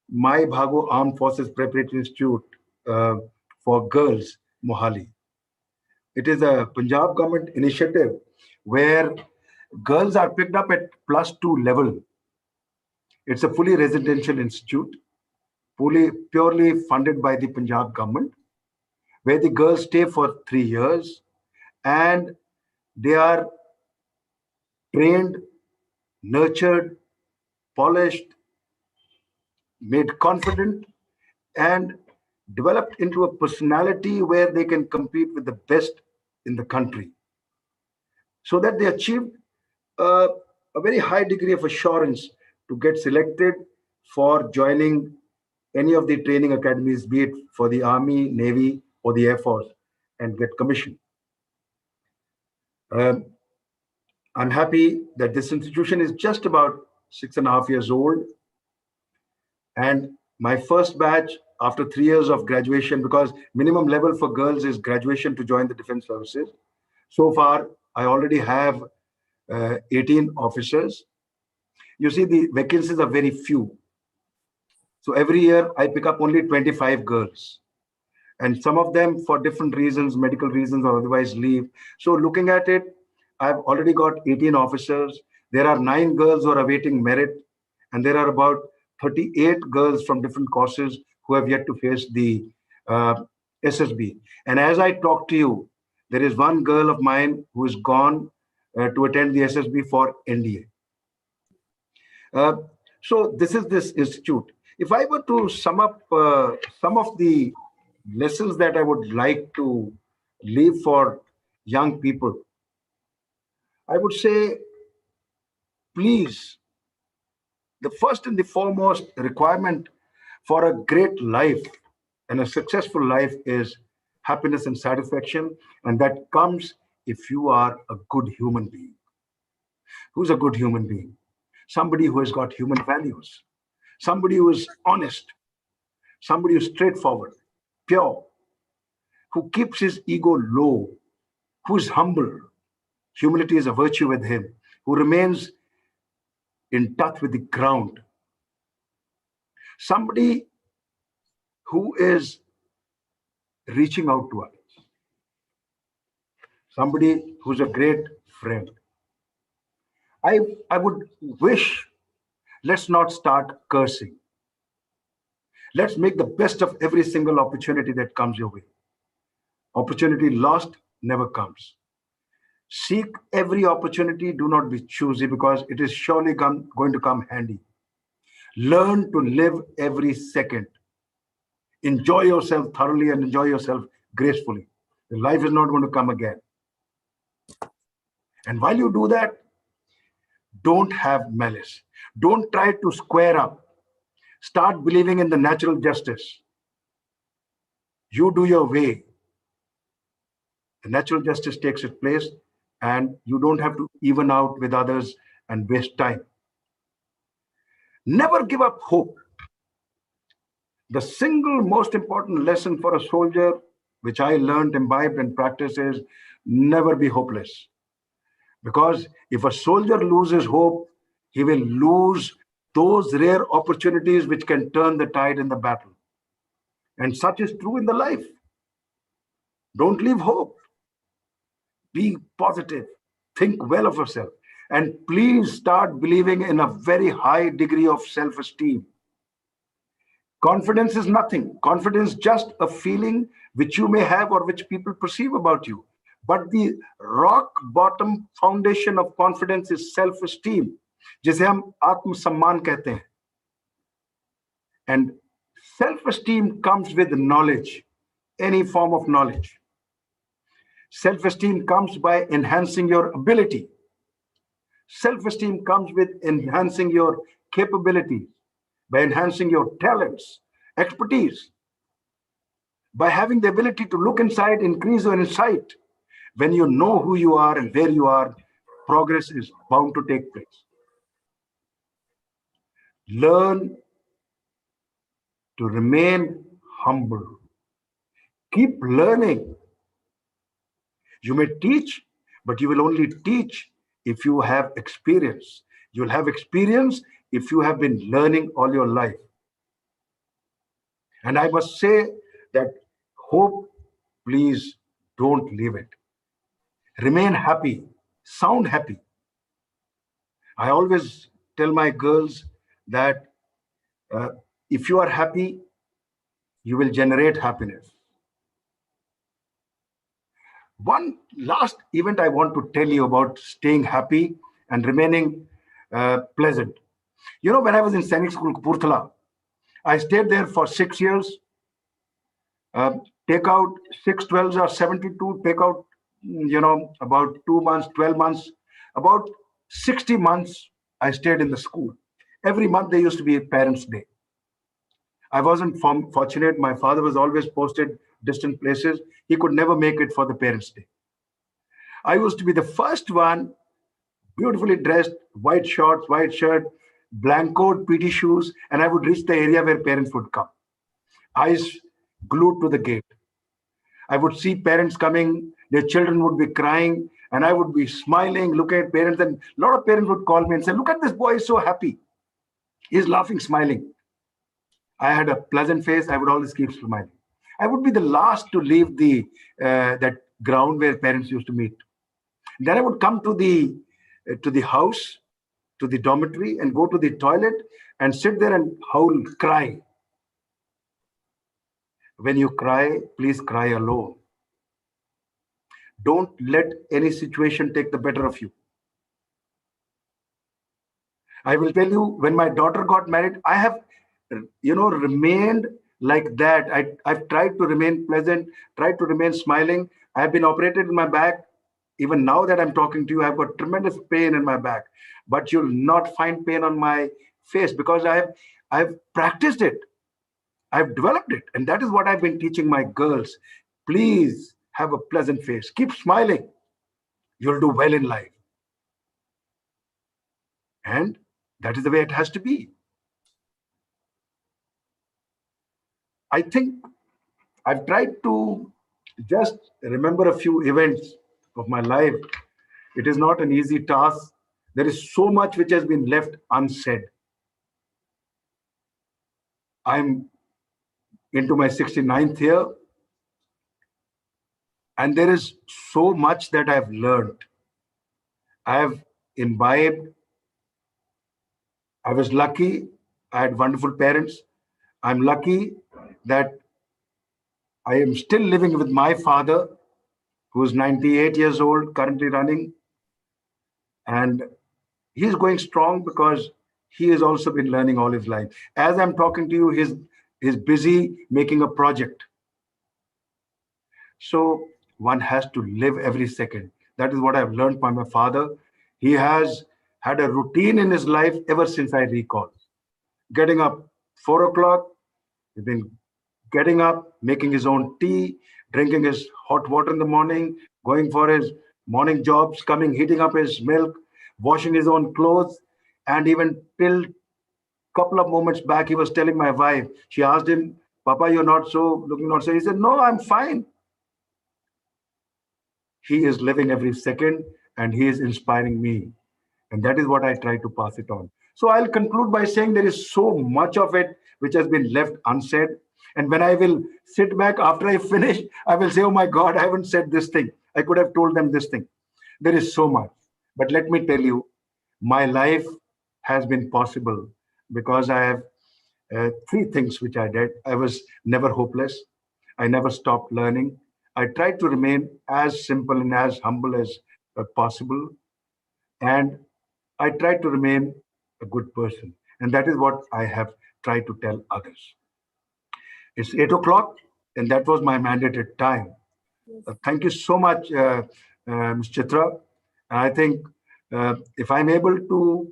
Speaker 2: My Bhago Armed Forces Preparatory Institute uh, for Girls, Mohali. It is a Punjab government initiative where girls are picked up at +2 level. It's a fully residential institute, purely funded by the Punjab government, where the girls stay for 3 years and they are trained, nurtured, polished, made confident, and developed into a personality where they can compete with the best in the country, so that they achieved uh, a very high degree of assurance to get selected for joining any of the training academies, be it for the Army, Navy, or the Air Force, and get commissioned. Um, I'm happy that this institution is just about 6.5 years old. And my first batch, after 3 years of graduation, because minimum level for girls is graduation to join the defense services. So far, I already have 18 officers. You see, the vacancies are very few. So every year I pick up only 25 girls, and some of them for different reasons, medical reasons or otherwise, leave. So looking at it, I've already got 18 officers. There are 9 girls who are awaiting merit, and there are about 38 girls from different courses who have yet to face the uh, SSB. And as I talk to you, there is one girl of mine who is gone to attend the SSB for NDA. Uh, so this is this institute. If I were to sum up some of the lessons that I would like to leave for young people, I would say, please, the first and the foremost requirement for a great life and a successful life is happiness and satisfaction. And that comes if you are a good human being. Who's a good human being? Somebody who has got human values, somebody who is honest, somebody who's straightforward, pure, who keeps his ego low, who is humble. Humility is a virtue with him, who remains in touch with the ground. Somebody who is reaching out to others. Somebody who's a great friend. I would wish, let's not start cursing. Let's make the best of every single opportunity that comes your way. Opportunity lost never comes. Seek every opportunity. Do not be choosy, because it is surely going to come handy. Learn to live every second. Enjoy yourself thoroughly and enjoy yourself gracefully. The life is not going to come again. And while you do that, don't have malice. Don't try to square up. Start believing in the natural justice. You do your way. The natural justice takes its place, and you don't have to even out with others and waste time. Never give up hope. The single most important lesson for a soldier, which I learned, imbibed, and practiced, is never be hopeless. Because if a soldier loses hope, he will lose those rare opportunities which can turn the tide in the battle. And such is true in the life. Don't leave hope. Be positive. Think well of yourself. And please start believing in a very high degree of self-esteem. Confidence is nothing. Confidence is just a feeling which you may have or which people perceive about you. But the rock bottom foundation of confidence is self-esteem, जिसे हम आत्मसम्मान कहते हैं. And self-esteem comes with knowledge, any form of knowledge. Self-esteem comes by enhancing your ability. Self-esteem comes with enhancing your capabilities, by enhancing your talents, expertise, by having the ability to look inside, increase your insight. When you know who you are and where you are, progress is bound to take place. Learn to remain humble. Keep learning. You may teach, but you will only teach if you have experience. You will have experience if you have been learning all your life. And I must say that hope, please don't leave it. Remain happy, sound happy. I always tell my girls that if you are happy, you will generate happiness. One last event I want to tell you about staying happy and remaining pleasant. You know, when I was in Sainik School, Kapurthala, I stayed there for 6 years. Take out 6 12s or 72, take out, about 2 months, 12 months, about 60 months I stayed in the school. Every month there used to be a Parents' Day. I wasn't fortunate. My father was always posted distant places. He could never make it for the Parents' Day. I used to be the first one, beautifully dressed, white shorts, white shirt, blancoed PT shoes, and I would reach the area where parents would come. Eyes glued to the gate. I would see parents coming, their children would be crying, and I would be smiling, looking at parents, and a lot of parents would call me and say, "Look at this boy, he's so happy. He's laughing, smiling." I had a pleasant face. I would always keep smiling. I would be the last to leave the that ground where parents used to meet. Then I would come to the house, to the dormitory, and go to the toilet and sit there and howl, cry. When you cry, please cry alone. Don't let any situation take the better of you. I will tell you, when my daughter got married, I have, remained like that. I've tried to remain pleasant, tried to remain smiling. I've been operated in my back. Even now that I'm talking to you, I've got tremendous pain in my back. But you'll not find pain on my face because I've practiced it. I've developed it. And that is what I've been teaching my girls. Please have a pleasant face. Keep smiling. You'll do well in life. And that is the way it has to be. I think I've tried to just remember a few events of my life. It is not an easy task. There is so much which has been left unsaid. I'm into my 69th year, and there is so much that I've learned. I have imbibed. I was lucky. I had wonderful parents. I'm lucky that I am still living with my father, who is 98 years old, currently running. And he's going strong because he has also been learning all his life. As I'm talking to you, he's busy making a project. So one has to live every second. That is what I've learned from my father. He has had a routine in his life ever since I recall. Getting up 4 o'clock, he's been getting up, making his own tea, drinking his hot water in the morning, going for his morning jobs, coming, heating up his milk, washing his own clothes. And even till couple of moments back, he was telling my wife, she asked him, "Papa, you're not so looking not so." He said, "No, I'm fine." He is living every second and he is inspiring me. And that is what I try to pass it on. So I'll conclude by saying there is so much of it which has been left unsaid. And when I will sit back after I finish, I will say, "Oh my God, I haven't said this thing. I could have told them this thing." There is so much. But let me tell you, my life has been possible because I have three things which I did. I was never hopeless. I never stopped learning. I tried to remain as simple and as humble as possible. And I tried to remain a good person. And that is what I have tried to tell others. It's 8 o'clock, and that was my mandated time.
Speaker 1: Yes.
Speaker 2: Thank you so much, Ms. Chitra. I think if I'm able to,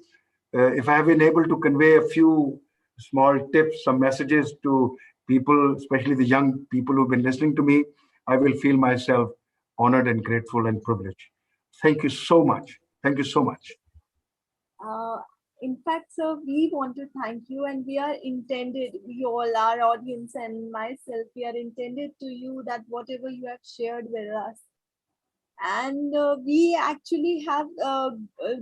Speaker 2: if I have been able to convey a few small tips, some messages to people, especially the young people who've been listening to me, I will feel myself honored and grateful and privileged. Thank you so much. Thank you so much.
Speaker 1: Uh, in fact, sir, we want to thank you, and we are intended, we all, our audience and myself, we are intended to you that whatever you have shared with us, and we actually have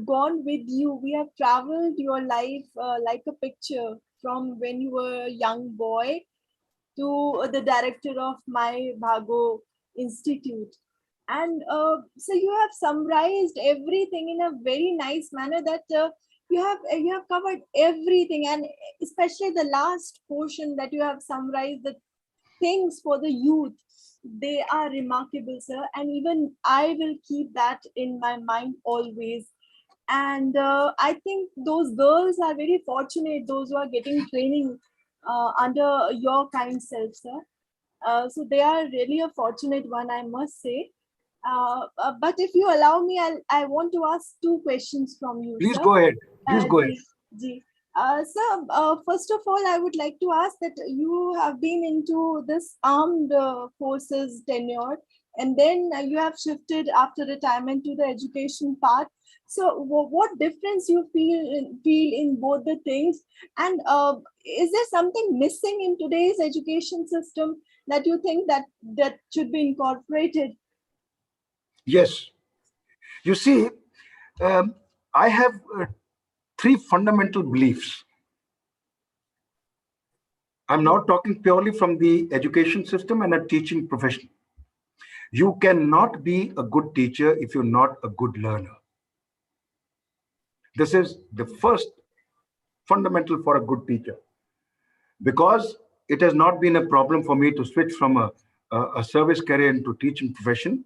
Speaker 1: gone with you. We have traveled your life like a picture from when you were a young boy to the director of my Bhago Institute. And so you have summarized everything in a very nice manner that you have covered everything, and especially the last portion that you have summarized, the things for the youth. They are remarkable, sir, and even I will keep that in my mind always. And I think those girls are very fortunate, those who are getting training under your kind self, sir. So they are really a fortunate one, I must say. But if you allow me, I want to ask two questions from you,
Speaker 2: Please
Speaker 1: sir.
Speaker 2: go ahead. Please go ahead.
Speaker 1: Ji, ji. Sir, first of all, I would like to ask that you have been into this armed forces tenure, and then you have shifted after retirement to the education part. So, what difference you feel in both the things? And is there something missing in today's education system that you think that should be incorporated?
Speaker 2: Yes. You see, I have three fundamental beliefs. I'm now talking purely from the education system and a teaching profession. You cannot be a good teacher if you're not a good learner. This is the first fundamental for a good teacher, because it has not been a problem for me to switch from a service career into teaching profession,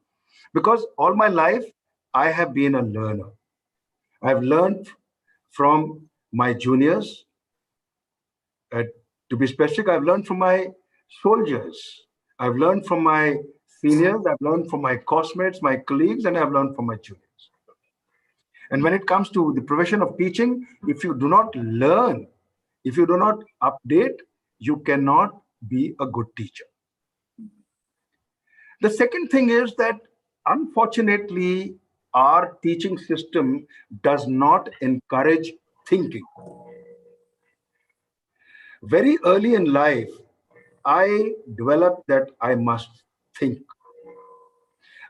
Speaker 2: because all my life I have been a learner. I've learned from my juniors. Uh, to be specific, I've learned from my soldiers. I've learned from my seniors. I've learned from my classmates, my colleagues, and I've learned from my juniors. And when it comes to the profession of teaching, if you do not learn, if you do not update, you cannot be a good teacher. The second thing is that, unfortunately, our teaching system does not encourage thinking. Very early in life, I developed that I must think.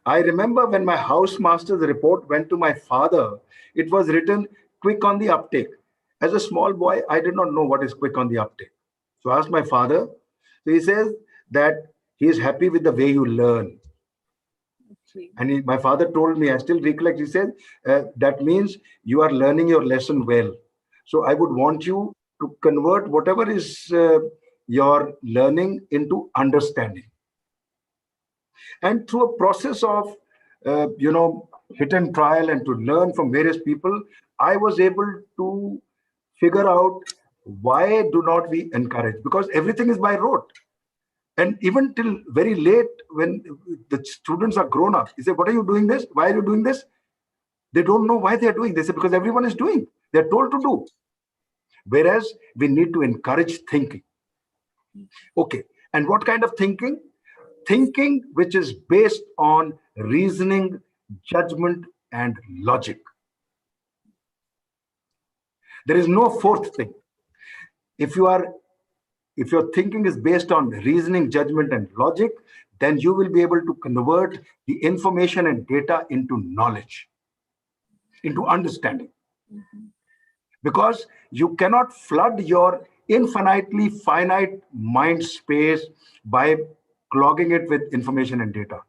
Speaker 2: I remember when my housemaster's report went to my father, it was written quick on the uptake. As a small boy, I did not know what is quick on the uptake. So I asked my father. So he says that he is happy with the way you learn. And my father told me, I still recollect, he said, that means you are learning your lesson well. So I would want you to convert whatever is your learning into understanding. And through a process of, hit and trial and to learn from various people, I was able to figure out why do not we encourage? Because everything is by rote. And even till very late, when the students are grown up, they say, what are you doing this? Why are you doing this? They don't know why they're doing this. Because everyone is doing. They're told to do. Whereas we need to encourage thinking. Okay. And what kind of thinking? Thinking which is based on reasoning, judgment, and logic. There is no fourth thing. If your thinking is based on reasoning, judgment, and logic, then you will be able to convert the information and data into knowledge, into understanding. Because you cannot flood your infinitely finite mind space by clogging it with information and data.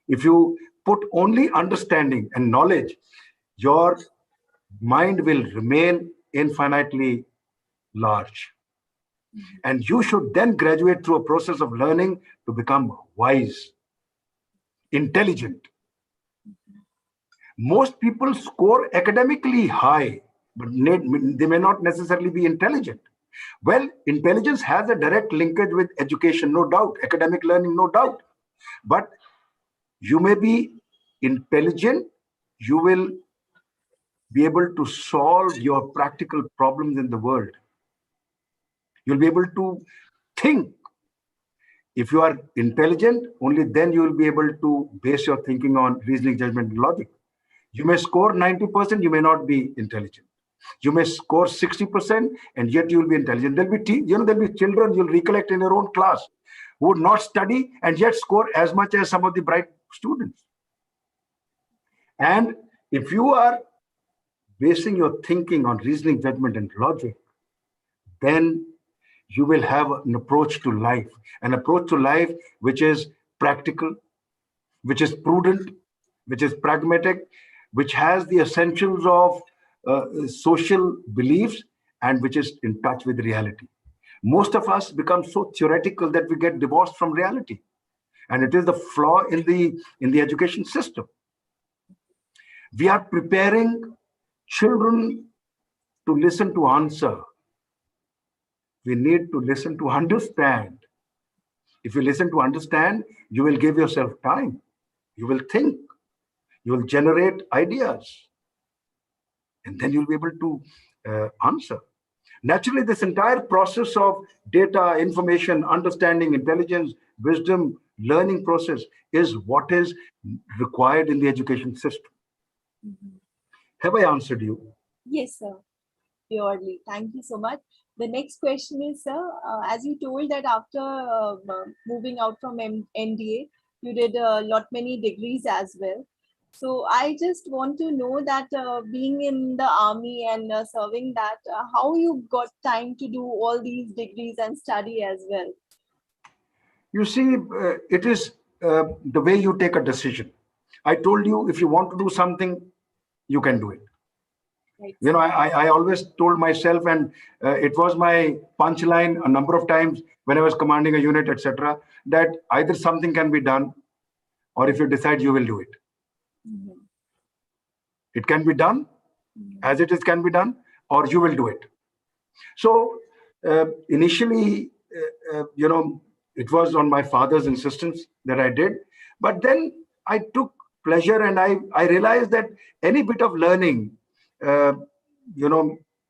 Speaker 2: If you put only understanding and knowledge, your mind will remain infinitely large. And you should then graduate through a process of learning to become wise. intelligent. Most people score academically high, but they may not necessarily be intelligent. Well, intelligence has a direct linkage with education, no doubt, academic learning, no doubt. But you may be intelligent, you will be able to solve your practical problems in the world. You'll be able to think. If you are intelligent, only then you will be able to base your thinking on reasoning, judgment, and logic. You may score 90%, you may not be intelligent. You may score 60%, and yet you will be intelligent. There'll be children you'll recollect in your own class who would not study and yet score as much as some of the bright students. And if you are basing your thinking on reasoning, judgment, and logic, then you will have an approach to life, which is practical, which is prudent, which is pragmatic, which has the essentials of social beliefs, and which is in touch with reality. Most of us become so theoretical that we get divorced from reality. And it is the flaw in the education system. We are preparing children to listen to answer. We need to listen to understand. If you listen to understand, you will give yourself time. You will think. You will generate ideas. And then you'll be able to answer. Naturally, this entire process of data, information, understanding, intelligence, wisdom, learning process is what is required in the education system.
Speaker 1: Mhm.
Speaker 2: Have I answered you?
Speaker 1: Yes, sir. Purely. Thank you so much. The next question is, sir, as you told that after moving out from NDA, you did many degrees as well. So I just want to know that being in the army and serving that, how you got time to do all these degrees and study as well?
Speaker 2: You see, it is the way you take a decision. I told you, if you want to do something, you can do it.
Speaker 1: Right.
Speaker 2: You know, I always told myself, and it was my punchline a number of times when I was commanding a unit, etc., that either something can be done, or if you decide, you will do it.
Speaker 1: Mhm.
Speaker 2: It can be done, as it is can be done, or you will do it. So initially, it was on my father's insistence that I did. But then I took pleasure, and I realized that any bit of learning, uh,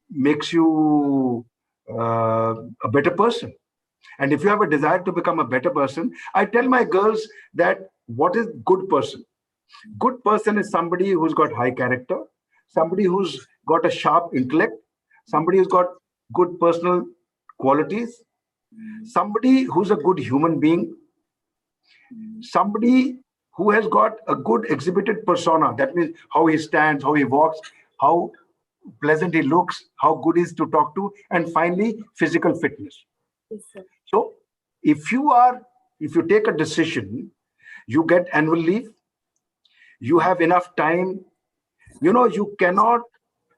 Speaker 2: makes you a better person. And if you have a desire to become a better person, I tell my girls that what is good person? Good person is somebody who's got high character, somebody who's got a sharp intellect, somebody who's got good personal qualities, somebody who's a good human being, somebody who has got a good exhibited persona. That means how he stands, how he walks, how pleasant he looks, how good he is to talk to, and finally, physical fitness.
Speaker 1: Yes, sir.
Speaker 2: So if you take a decision, you get annual leave, you have enough time. You cannot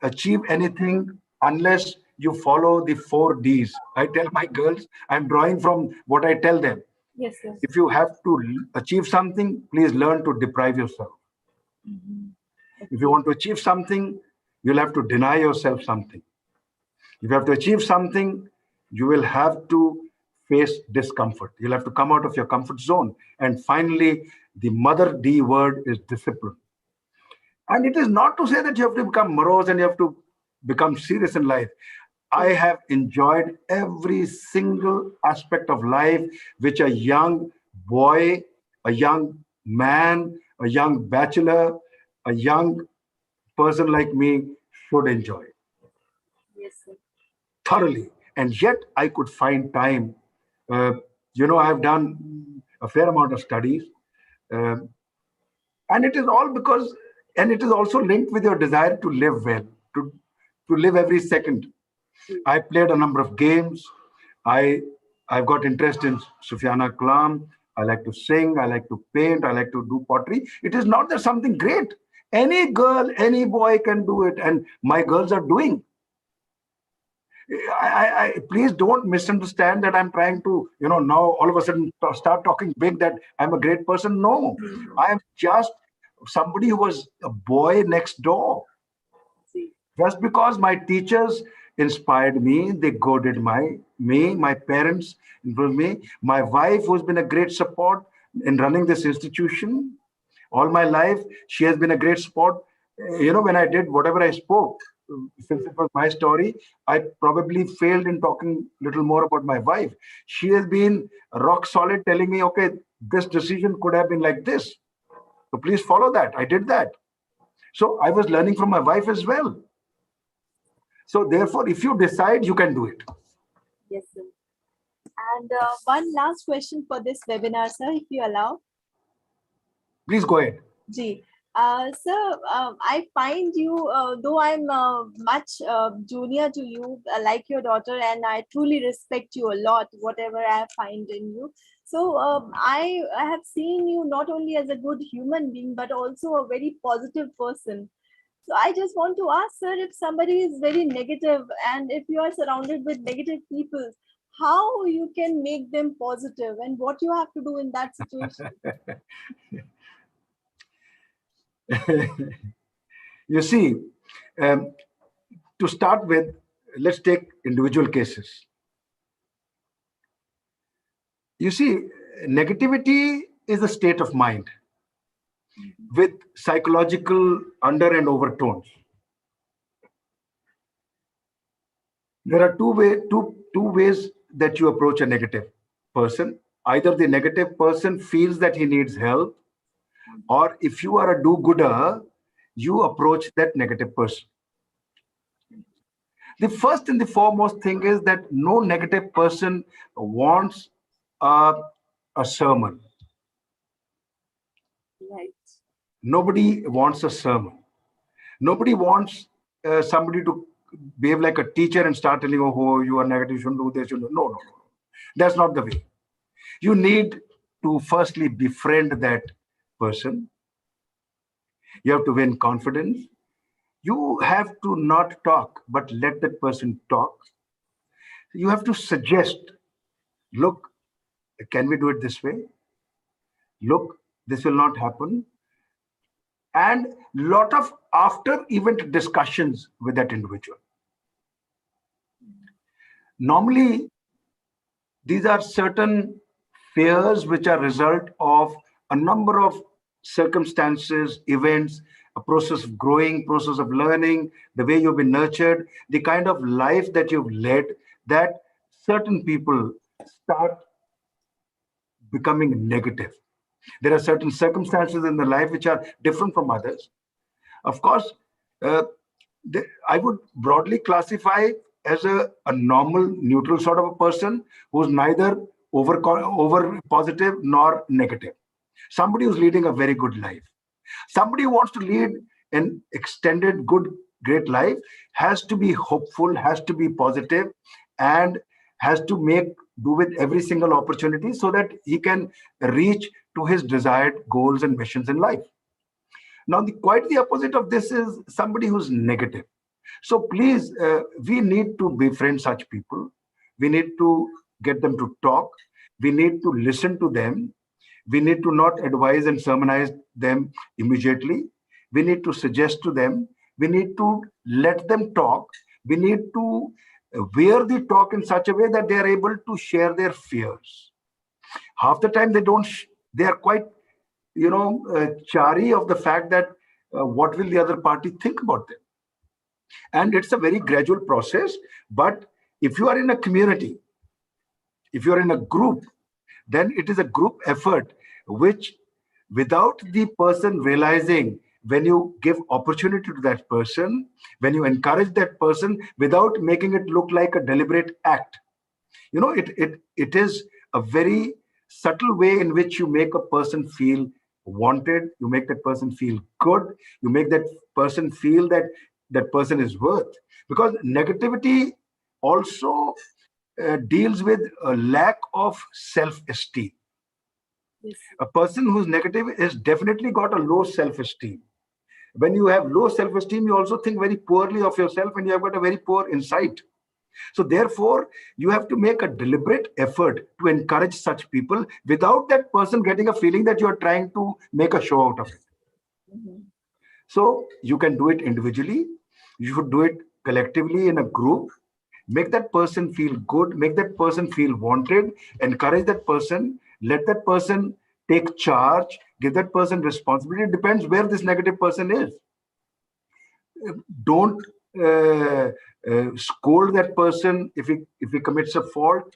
Speaker 2: achieve anything unless you follow the 4 Ds. I tell my girls, I'm drawing from what I tell them.
Speaker 1: Yes, sir.
Speaker 2: If you have to achieve something, please learn to deprive yourself. If you want to achieve something, you'll have to deny yourself something. If you have to achieve something, you will have to face discomfort. You'll have to come out of your comfort zone. And finally, the mother D word is discipline. And it is not to say that you have to become morose and you have to become serious in life. I have enjoyed every single aspect of life which a young boy, a young man, a young bachelor, a young person like me should enjoy
Speaker 1: Yes, sir.
Speaker 2: thoroughly. And yet I could find time. I have done a fair amount of studies. Uh, and it is all because, and it is also linked with your desire to live well, to live every second. I played a number of games. I've got interest in Sufyana Kalam. I like to sing. I like to paint. I like to do pottery. It is not that something great. Any girl, any boy can do it, and my girls are doing. Please don't misunderstand that I'm trying to, now all of a sudden start talking big that I'm a great person. No, I am just somebody who was a boy next door. Just because my teachers inspired me, they goaded my parents influenced me, my wife who's been a great support in running this institution all my life. She has been a great support. When I did whatever I spoke, since it was my story, I probably failed in talking a little more about my wife. She has been rock solid, telling me, okay, this decision could have been like this. So please follow that. I did that. So I was learning from my wife as well. So therefore, if you decide, you can do it.
Speaker 1: Yes, sir. And one last question for this webinar, sir, if you allow.
Speaker 2: Please go ahead.
Speaker 1: Ji. Sir, I find you, though I'm much junior to you, like your daughter, and I truly respect you a lot, whatever I find in you. So I have seen you not only as a good human being, but also a very positive person. So I just want to ask, sir, if somebody is very negative and if you are surrounded with negative people, how you can make them positive and what you have to do in that situation?
Speaker 2: You see, to start with, let's take individual cases. You see, negativity is a state of mind with psychological under and overtones. There are two ways that you approach a negative person. Either the negative person feels that he needs help, or if you are a do-gooder, you approach that negative person. The first and the foremost thing is that no negative person wants a sermon.
Speaker 1: Right.
Speaker 2: Nobody wants a sermon. Nobody wants somebody to behave like a teacher and start telling, oh, you are negative, you shouldn't do this. No. That's not the way. You need to firstly befriend that person. You have to win confidence. You have to not talk, but let that person talk. You have to suggest, look, can we do it this way? Look, this will not happen. And lot of after event discussions with that individual. Normally, these are certain fears which are result of a number of circumstances, events, a process of growing, process of learning, the way you've been nurtured, the kind of life that you've led, that certain people start becoming negative. There are certain circumstances in their life which are different from others. Of course, I would broadly classify as a normal, neutral sort of a person who's neither over positive nor negative. Somebody who's leading a very good life. Somebody who wants to lead an extended, good, great life has to be hopeful, has to be positive, and has to do with every single opportunity so that he can reach to his desired goals and missions in life. Now, quite the opposite of this is somebody who's negative. So please, we need to befriend such people. We need to get them to talk. We need to listen to them. We need to not advise and sermonize them immediately. We need to suggest to them. We need to let them talk. We need to wear the talk in such a way that they are able to share their fears. Half the time they are quite, chary of the fact that what will the other party think about them. And it's a very gradual process. But if you are in a community, if you are in a group, then it is a group effort, which without the person realizing, when you give opportunity to that person, when you encourage that person without making it look like a deliberate act, it is a very subtle way in which you make a person feel wanted, you make that person feel good, you make that person feel that that person is worth. Because negativity also deals with a lack of self-esteem.
Speaker 1: Yes.
Speaker 2: A person who's negative has definitely got a low self-esteem. When you have low self-esteem, you also think very poorly of yourself and you have got a very poor insight. So therefore, you have to make a deliberate effort to encourage such people without that person getting a feeling that you are trying to make a show out of it.
Speaker 1: Mhm.
Speaker 2: So you can do it individually. You should do it collectively in a group. Make that person feel good. Make that person feel wanted. Encourage that person. Let that person take charge. Give that person responsibility. It depends where this negative person is. Don't scold that person if he commits a fault.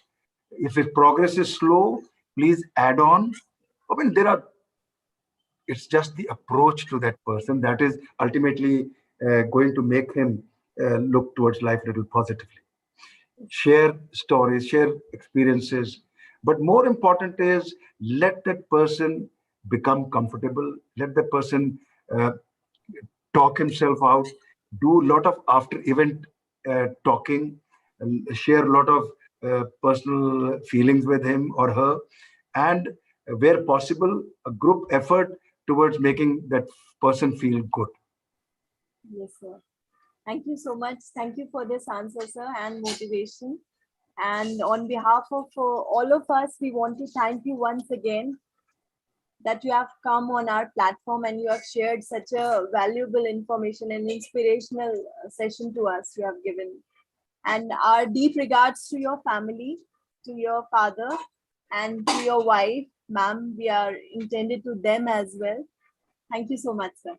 Speaker 2: If his progress is slow, please add on. I mean, it's just the approach to that person that is ultimately going to make him look towards life a little positively. Share stories, share experiences, but more important is let that person become comfortable. Let the person uh, talk himself out, do a lot of after event talking, share a lot of personal feelings with him or her, and where possible, a group effort towards making that person feel good.
Speaker 1: Yes, sir. Thank you so much. Thank you for this answer, sir, and motivation. And on behalf of all of us, we want to thank you once again that you have come on our platform and you have shared such a valuable information and inspirational session to us you have given. And our deep regards to your family, to your father, and to your wife, ma'am. We are intended to them as well. Thank you so much, sir.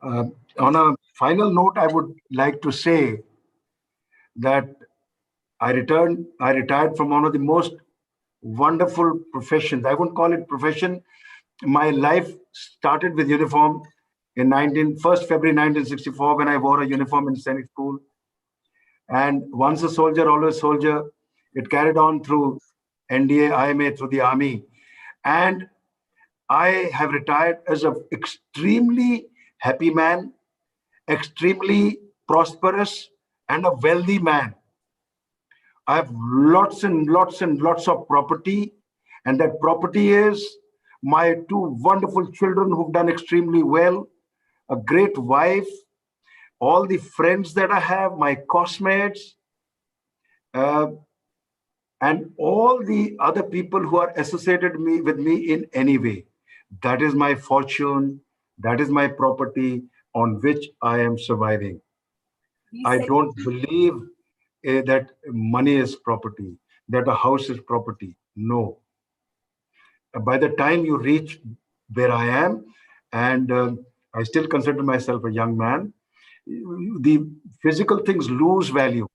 Speaker 2: Uh, on a final note, I would like to say that I retired from one of the most wonderful professions. I wouldn't call it profession. My life started with uniform in 1st February 1964 when I wore a uniform in Sainik School. And once a soldier, always soldier. It carried on through NDA, IMA, through the army. And I have retired as an extremely happy man, extremely prosperous, and a wealthy man. I have lots and lots and lots of property, and that property is my two wonderful children who've done extremely well, a great wife, all the friends that I have, my classmates, uh, and all the other people who are associated with me in any way. That is my fortune. That is my property on which I am surviving.
Speaker 1: We
Speaker 2: I
Speaker 1: say
Speaker 2: don't believe that money is property, that a house is property. No. By the time you reach where I am, and I still consider myself a young man, the physical things lose value.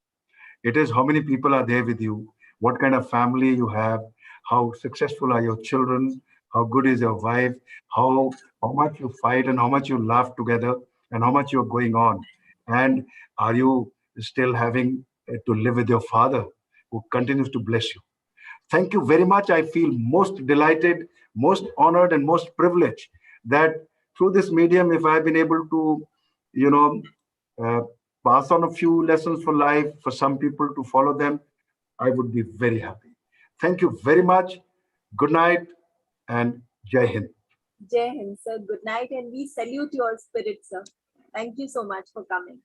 Speaker 2: It is how many people are there with you, what kind of family you have, how successful are your children, how good is your wife, how much you fight and how much you laugh together, and how much you're going on. And are you still having to live with your father who continues to bless you? Thank you very much. I feel most delighted, most honored, and most privileged that through this medium, if I've been able to, you know, uh, pass on a few lessons for life for some people to follow them, I would be very happy. Thank you very much. Good night and Jai Hind.
Speaker 1: Jai Hind, sir. Good night, and we salute your spirit, sir. Thank you so much for coming.